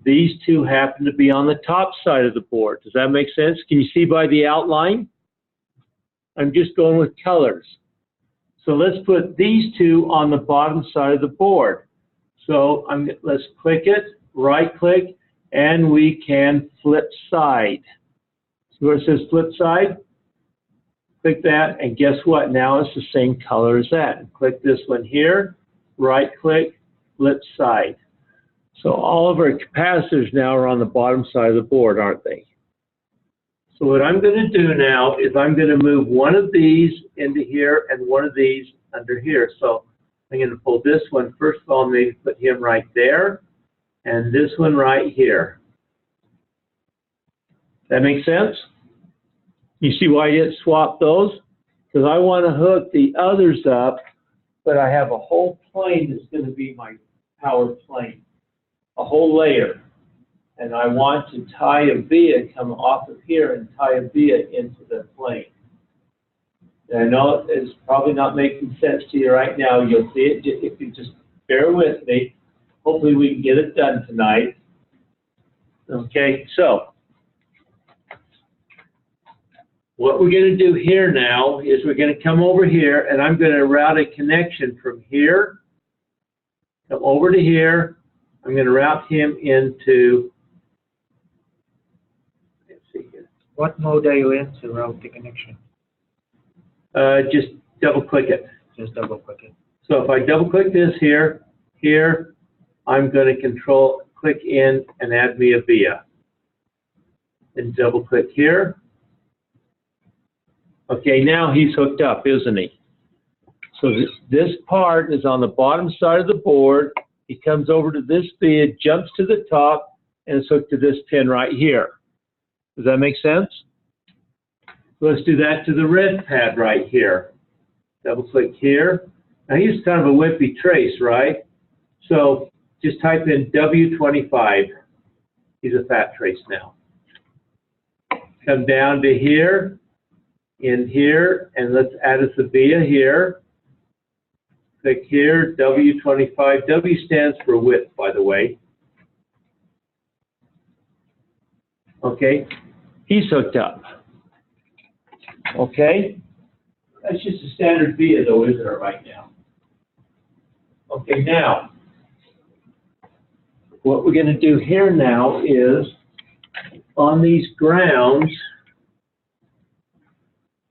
These two happen to be on the top side of the board. Does that make sense? Can you see by the outline? I'm just going with colors. So let's put these two on the bottom side of the board. So let's click it, right click, and we can flip side. See where it says flip side? Click that, and guess what? Now it's the same color as that. Click this one here, right click, flip side. So all of our capacitors now are on the bottom side of the board, aren't they? So what I'm going to do now is I'm going to move one of these into here and one of these under here. So I'm going to pull this one. First of all, maybe put him right there, and this one right here. That makes sense? You see why I didn't swap those? Because I want to hook the others up, but I have a whole plane that's going to be my power plane, a whole layer. And I want to tie a via, come off of here and tie a via into the plane. And I know it's probably not making sense to you right now. You'll see it if you just bear with me. Hopefully we can get it done tonight. Okay, so what we're going to do here now is we're going to come over here, and I'm going to route a connection from here, come over to here. I'm going to route him into, let's see here. What mode are you in to route the connection? Just double click it. Just double click it. So if I double click this here, I'm going to click in and add me a via. And double click here. Okay, now he's hooked up, isn't he? So this part is on the bottom side of the board. He comes over to this via, jumps to the top, and is hooked to this pin right here. Does that make sense? Let's do that to the red pad right here. Double click here. Now he's kind of a wimpy trace, right? So just type in W25. He's a fat trace now. come down to here, in here, and let's add a via here. Click here, W25. W stands for width, by the way. Okay, he's hooked up. Okay, that's just a standard via though, isn't it, right now? Okay, now, what we're gonna do here now is, on these grounds,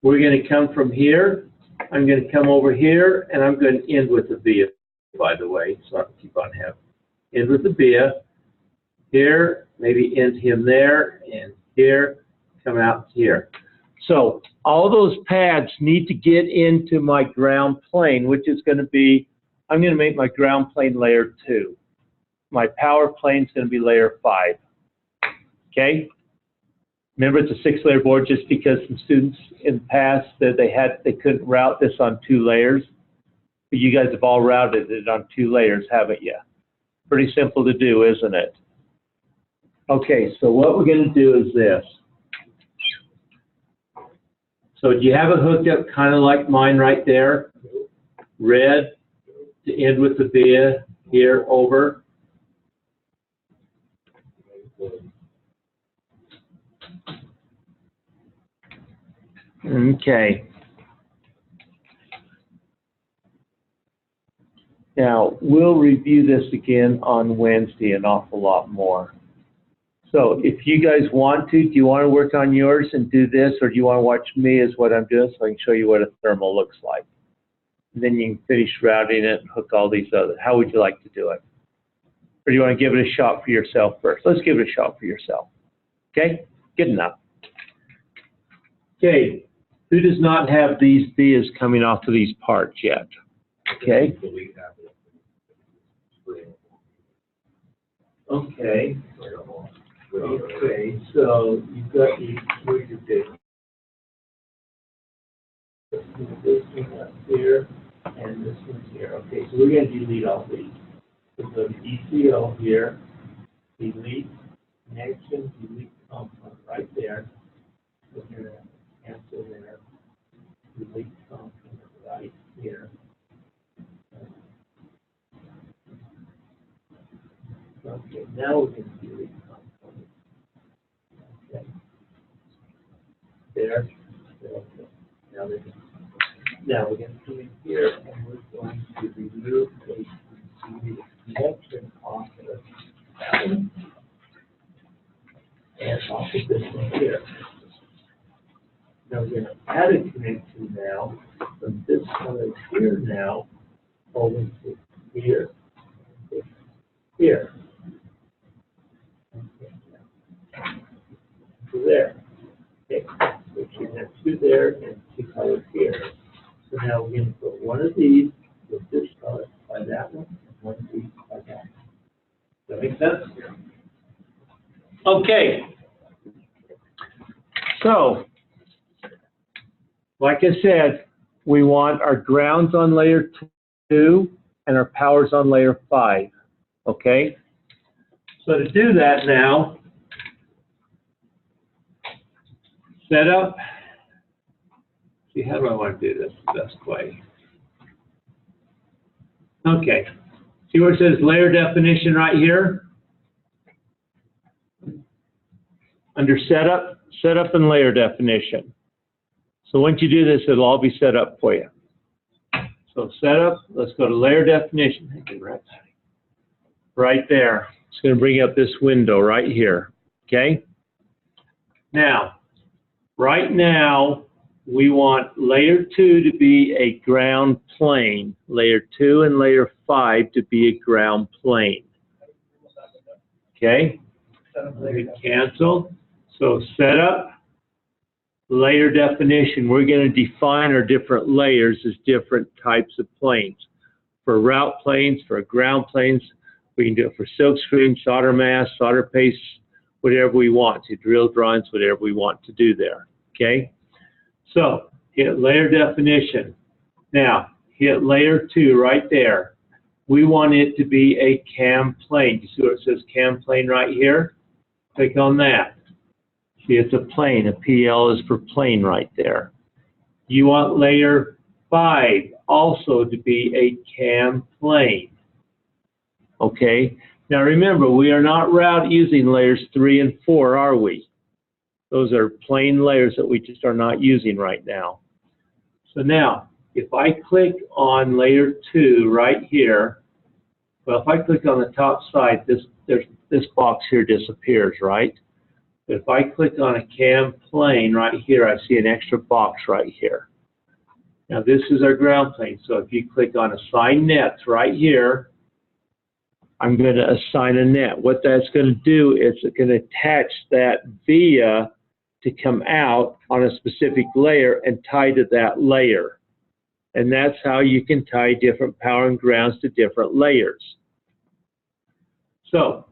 we're gonna come from here, I'm gonna come over here, and I'm gonna end with the via, by the way, so I can keep on having. End with the via, here, maybe end him there, and here, come out here. So all those pads need to get into my ground plane, which is going to be, I'm going to make my ground plane layer 2. My power plane is going to be layer 5. Okay? Remember, it's a 6-layer board just because some students in the past that they couldn't route this on 2 layers. But you guys have all routed it on 2 layers, haven't you? Pretty simple to do, isn't it? Okay, so what we're going to do is this. So do you have it hooked up kind of like mine right there? Red to end with the via here over. Okay. Now, we'll review this again on Wednesday an awful lot more. So if you guys want to, do you want to work on yours and do this, or do you want to watch me as what I'm doing so I can show you what a thermal looks like? And then you can finish routing it and hook all these other. How would you like to do it? Or do you want to give it a shot for yourself first? Let's give it a shot for yourself. Okay? Good enough. Okay. Who does not have these vias coming off of these parts yet? Okay. Okay. Okay, so you've got these, what you do? This one up here, and this one here. Okay, so we're going to delete all these. So go to ECO here, delete connection, delete component right there. So you're going to cancel there, delete component right here. Okay, now we're going to delete component. Okay. There. Okay. Now we're going to come in here and we're going to remove the connection off of that one and off of this one here. Now we're going to add a connection now from this color here now over to here, here. Okay. To there. Okay. So we have 2 there and 2 colors here. So now we're going to put one of these with this color by that one, and one of these by that one. Does that make sense? Okay. So, like I said, we want our grounds on layer 2 and our powers on layer 5. Okay? So to do that now, set up. See, how do I want to do this the best way? Okay. See where it says layer definition right here? Under setup, setup and layer definition. So once you do this, it'll all be set up for you. So setup, let's go to layer definition. Right there. It's going to bring up this window right here. Okay? Now, right now, we want layer 2 to be a ground plane. Layer 2 and layer 5 to be a ground plane. Okay? Let me cancel. So setup, layer definition. We're going to define our different layers as different types of planes. For route planes, for ground planes, we can do it for silkscreen, solder mask, solder paste, whatever we want to, drill drawings, whatever we want to do there. Okay? So hit layer definition. Now hit layer 2 right there. We want it to be a cam plane. You see where it says cam plane right here? Click on that. See, it's a plane. A PL is for plane right there. You want layer 5 also to be a cam plane. Okay? Now remember, we are not using layers 3 and 4, are we? Those are plain layers that we just are not using right now. So now, if I click on layer 2 right here, well, if I click on the top side, this box here disappears, right? But if I click on a cam plane right here, I see an extra box right here. Now this is our ground plane. So if you click on assign nets right here, I'm going to assign a net. What that's going to do is it's going to attach that via to come out on a specific layer and tie to that layer. And that's how you can tie different power and grounds to different layers. So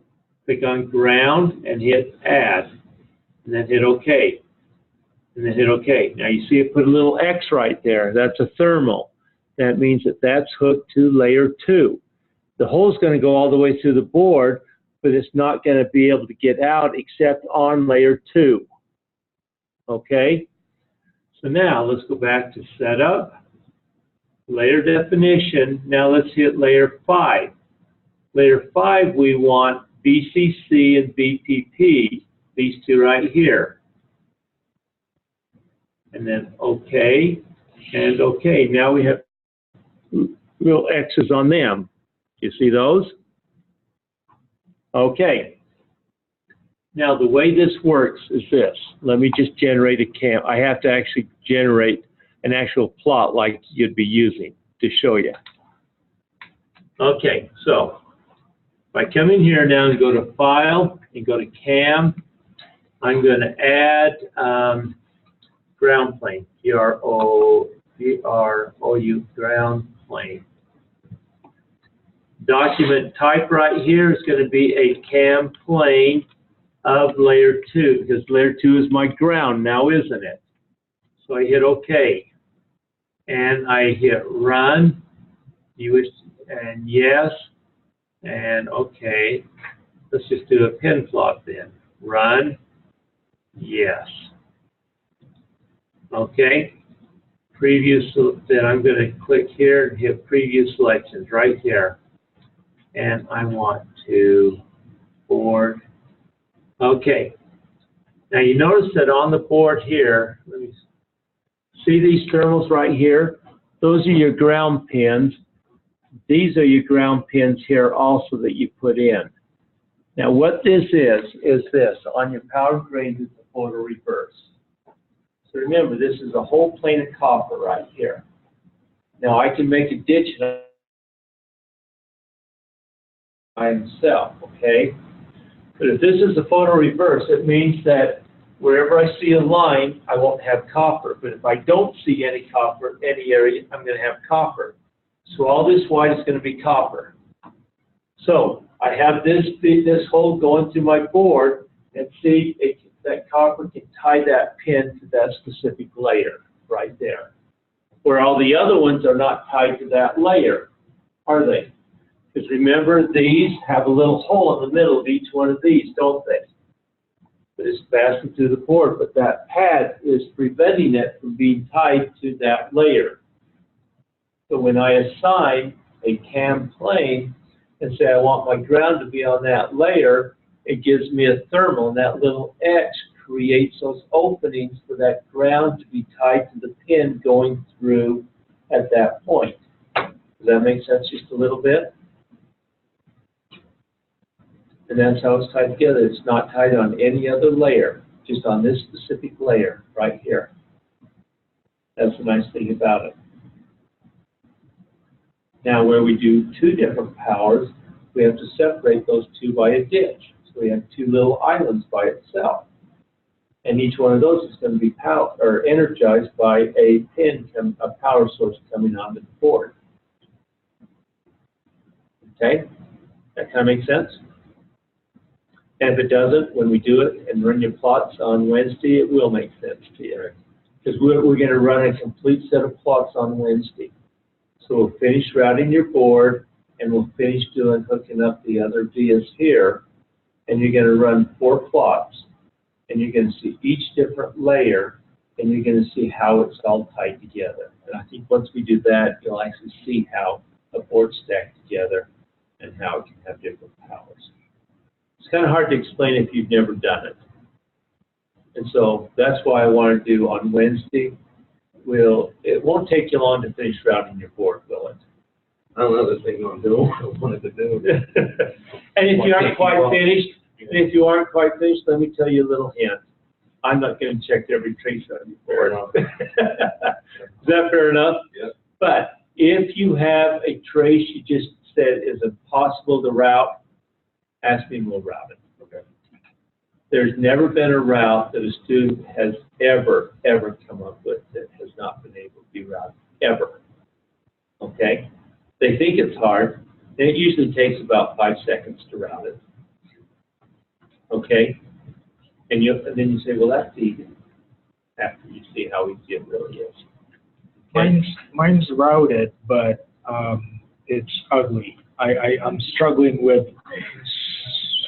click on ground and hit add, and then hit OK, and then hit OK. Now you see it put a little X right there. That's a thermal. That means that that's hooked to layer 2. The hole is going to go all the way through the board, but it's not going to be able to get out except on layer 2. Okay? So now let's go back to setup, layer definition. Now let's hit layer 5. Layer 5, we want VCC and VPP, these two right here. And then OK and OK. Now we have little X's on them. You see those? Okay. Now the way this works is this. Let me just generate a cam. I have to actually generate an actual plot like you'd be using to show you. Okay, so if I come in here now and go to File and go to Cam, I'm going to add ground plane, G-R-O-U, ground plane. Document type right here is going to be a cam plane of layer 2, because layer 2 is my ground now, isn't it? So I hit OK. And I hit run, and yes, and OK. Let's just do a pin plot then. Run, yes. OK. Then I'm going to click here and hit preview selections right here. And I want to board. Okay. Now you notice that on the board here, let me see these terminals right here. Those are your ground pins. These are your ground pins here also that you put in. Now what this is this. On your power grid, it's a photo reverse. So remember, this is a whole plane of copper right here. Now I can make a ditch by himself, okay? But if this is a photo reverse, it means that wherever I see a line, I won't have copper. But if I don't see any copper, any area, I'm going to have copper. So all this white is going to be copper. So I have this hole going through my board, and see that copper can tie that pin to that specific layer right there. Where all the other ones are not tied to that layer, are they? Because remember, these have a little hole in the middle of each one of these, don't they? But it's passing through the board, but that pad is preventing it from being tied to that layer. So when I assign a cam plane and say I want my ground to be on that layer, it gives me a thermal, and that little X creates those openings for that ground to be tied to the pin going through at that point. Does that make sense just a little bit? And that's how it's tied together. It's not tied on any other layer, just on this specific layer right here. That's the nice thing about it. Now, where we do two different powers, we have to separate those two by a ditch. So we have two little islands by itself. And each one of those is going to be energized by a pin, a power source coming onto the board. Okay? That kind of makes sense? And if it doesn't, when we do it and run your plots on Wednesday, it will make sense to you. Because we're going to run a complete set of plots on Wednesday. So we'll finish routing your board, and we'll finish hooking up the other vias here. And you're going to run 4 plots. And and you're gonna see each different layer, and you're gonna see how it's all tied together. And I think once we do that, you'll actually see how a board's stacked together and how it can have different powers. It's kind of hard to explain if you've never done it. And so that's why I want to do on Wednesday. It won't take you long to finish routing your board, will it? I don't know this thing gonna do, what I wanted to do. And if you aren't quite finished, let me tell you a little hint. I'm not going to check every trace on your board. Is that fair enough? Yes. But if you have a trace you just said is impossible to route, ask me and we'll route it. Okay. There's never been a route that a student has ever come up with that has not been able to be routed, ever. Okay? They think it's hard, and it usually takes about 5 seconds to route it. Okay? And then you say, well, that's easy, after you see how easy it really is. Okay? Mine's routed, but it's ugly. I'm struggling with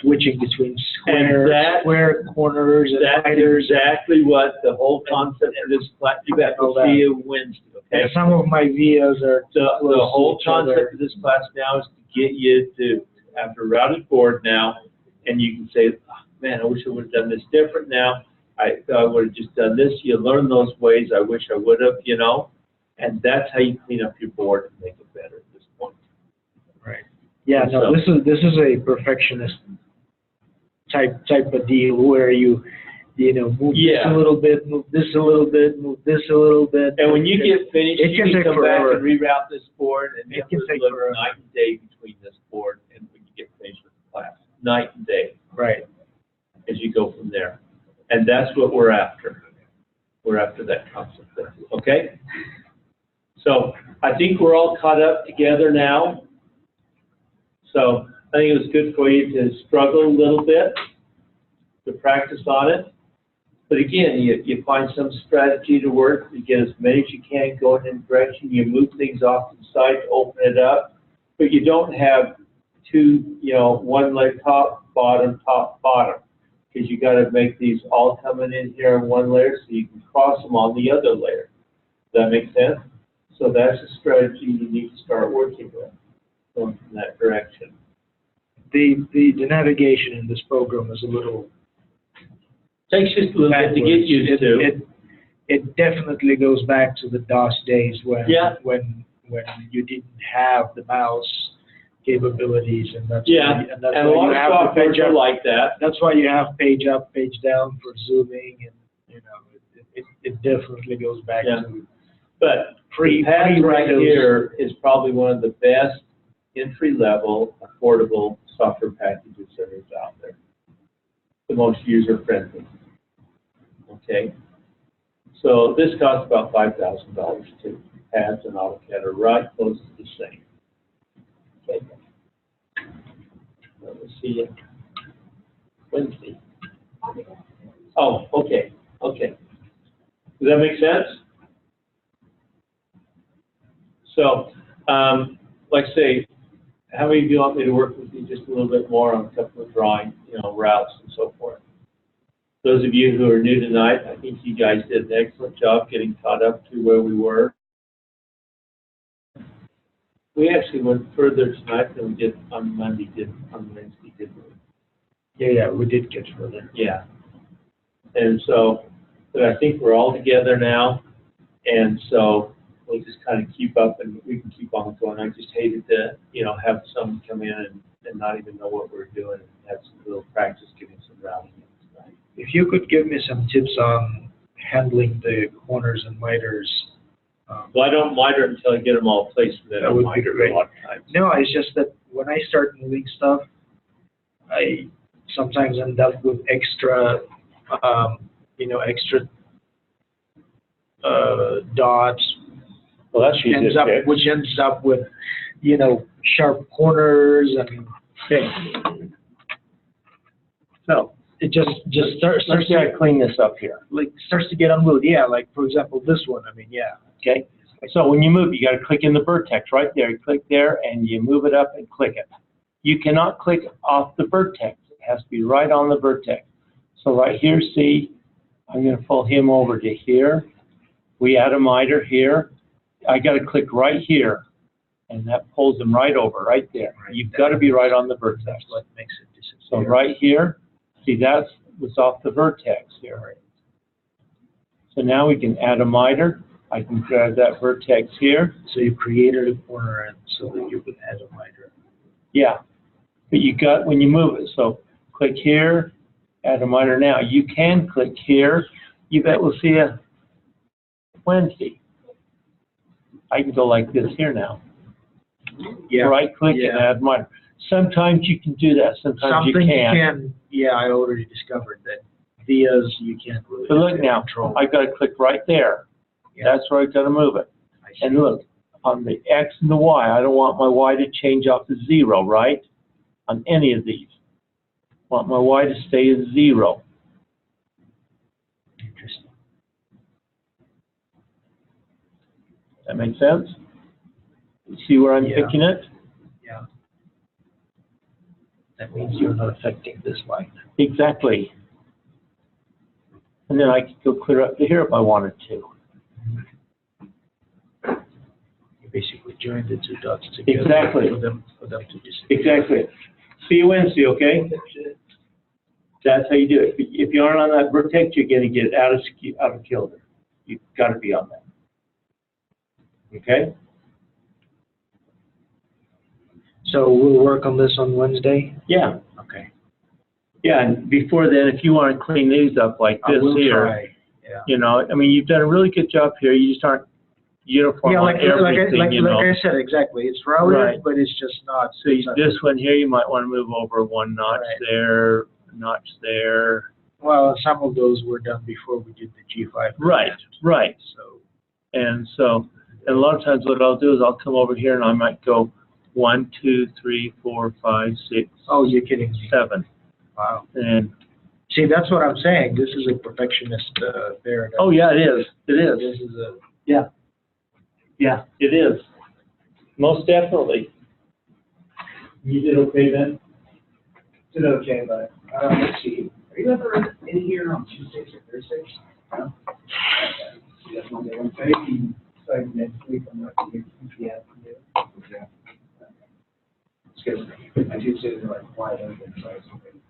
switching between square corners and That's sliders. exactly what the whole concept of this class, you got to see it Wednesday, okay? And some of my vias are The close to whole each other. concept of this class now is to get you to have a routed board now, and you can say, oh, man, I wish I would have done this different now. I would have just done this. You learn those ways. I wish I would have, you know? And that's how you clean up your board and make it better at this point. Right. Yeah, no, So- this is a perfectionist type of deal where you know, move this Yeah. a little bit, move this a little bit, move this a little bit. And when you get finished, It you can can take come back forever. and reroute this board, and It it can will take look forever. night and day between this board and when you get finished with the class. Night and day Right. as you go from there. And that's what we're after. We're after that concept there, okay? So I think we're all caught up together now. So I think it was good for you to struggle a little bit, to practice on it. But again, you find some strategy to work, you get as many as you can going in direction, you move things off to the side to open it up, but you don't have two, one leg top, bottom, because you got to make these all coming in here in one layer so you can cross them on the other layer. Does that make sense? So that's a strategy you need to start working with, going in that direction. The navigation in this program is a little Takes just a little bit to get backwards. used to. It definitely goes back to the DOS days when Yeah. when you didn't have the mouse capabilities, and that's Yeah, why, and that's And a why lot you of have the softwares page are up. like that. That's why you have page up, page down for zooming, and it definitely goes back Yeah. to But pre PADS right Windows. here is probably one of the best entry-level, affordable software packages there is out there. The most user-friendly. Okay? So this costs about $5,000 too. PADS and AutoCAD are right close to the same. Okay? Let me see you Wednesday. Oh, okay, okay. Does that make sense? So, like I say, how many of you want me to work with you just a little bit more on a couple of drawing, routes and so forth? Those of you who are new tonight, I think you guys did an excellent job getting caught up to where we were. We actually went further tonight than we did on Wednesday, didn't we? Yeah, we did get further. Yeah. And so, but I think we're all together now, and so we'll just kind of keep up and we can keep on going. I just hated to, have someone come in and not even know what we're doing and have some little practice getting some routing in tonight. If you could give me some tips on handling the corners and miters. Well, I don't miter until I get them all placed, and then That I would be miter great. a lot of times. No, it's just that when I start moving stuff, I sometimes end up with extra dots, Well, that's easy to fix. which ends up with, sharp corners, and So, it just starts let's try to clean this up here, starts to get unglued. Yeah, like for example, this one. I mean, yeah. okay? So when you move, you gotta click in the vertex right there. You click there and you move it up and click it. You cannot click off the vertex. It has to be right on the vertex. So right here, see, I'm gonna pull him over to here. We add a miter here. I gotta click right here, and that pulls him right over, right there. Right. You've gotta be right on the vertex. That's what makes it So disappear. right here, see, that was off the vertex here. So now we can add a miter. I can grab that vertex here. So you created a corner and so that you could add a miter. Yeah, but you got, when you move it, so click here, add a miter now. You can click here. You bet we'll see you Wednesday. I can go like this here now. Yeah. Right click and Yeah. add miter. Sometimes you can do that, sometimes you Something can't. yeah, I already discovered that vias you can't really. But look now, control. I've got to click right there. Yeah. That's where I've got to move it. I see. And look, on the X and the Y, I don't want my Y to change off to 0, right? On any of these. I want my Y to stay at 0. Interesting. That make sense? You see where I'm Yeah. picking it? Yeah. That means you're not affecting this line. Exactly. And then I could go clear up to here if I wanted to. You basically join the two dots together. Exactly. For them to disappear. Exactly. See you Wednesday, okay? That's how you do it. If you aren't on that vertex, you're gonna get out of kilter. You've got to be on that. Okay? So we'll work on this on Wednesday? Yeah. Okay. Yeah, and before then, if you want to clean these up like I this will here, try, yeah. you know, I mean, you've done a really good job here. You just aren't uniform Yeah, on like everything, you know. I said, exactly. It's routed, Right. but it's just not. So this one here, you might want to move over one notch Right. there, a notch there. Well, some of those were done before we did the G5. Right, right. So, And a lot of times what I'll do is I'll come over here and I might go 1, 2, 3, 4, 5, 6, oh, you're kidding me. 7. Wow. And, See, that's what I'm saying. This is a perfectionist paradigm. oh yeah, it is. It is. This is a, Yeah, it is. Most definitely. You did okay then? Did okay, but, let's see, are you ever in here on Tuesdays or Thursdays? No? See, that's Monday, Wednesday, and starting next week, I'm not gonna be the afternoon. Yeah. It's good. My Tuesdays are like wide open, so I was hoping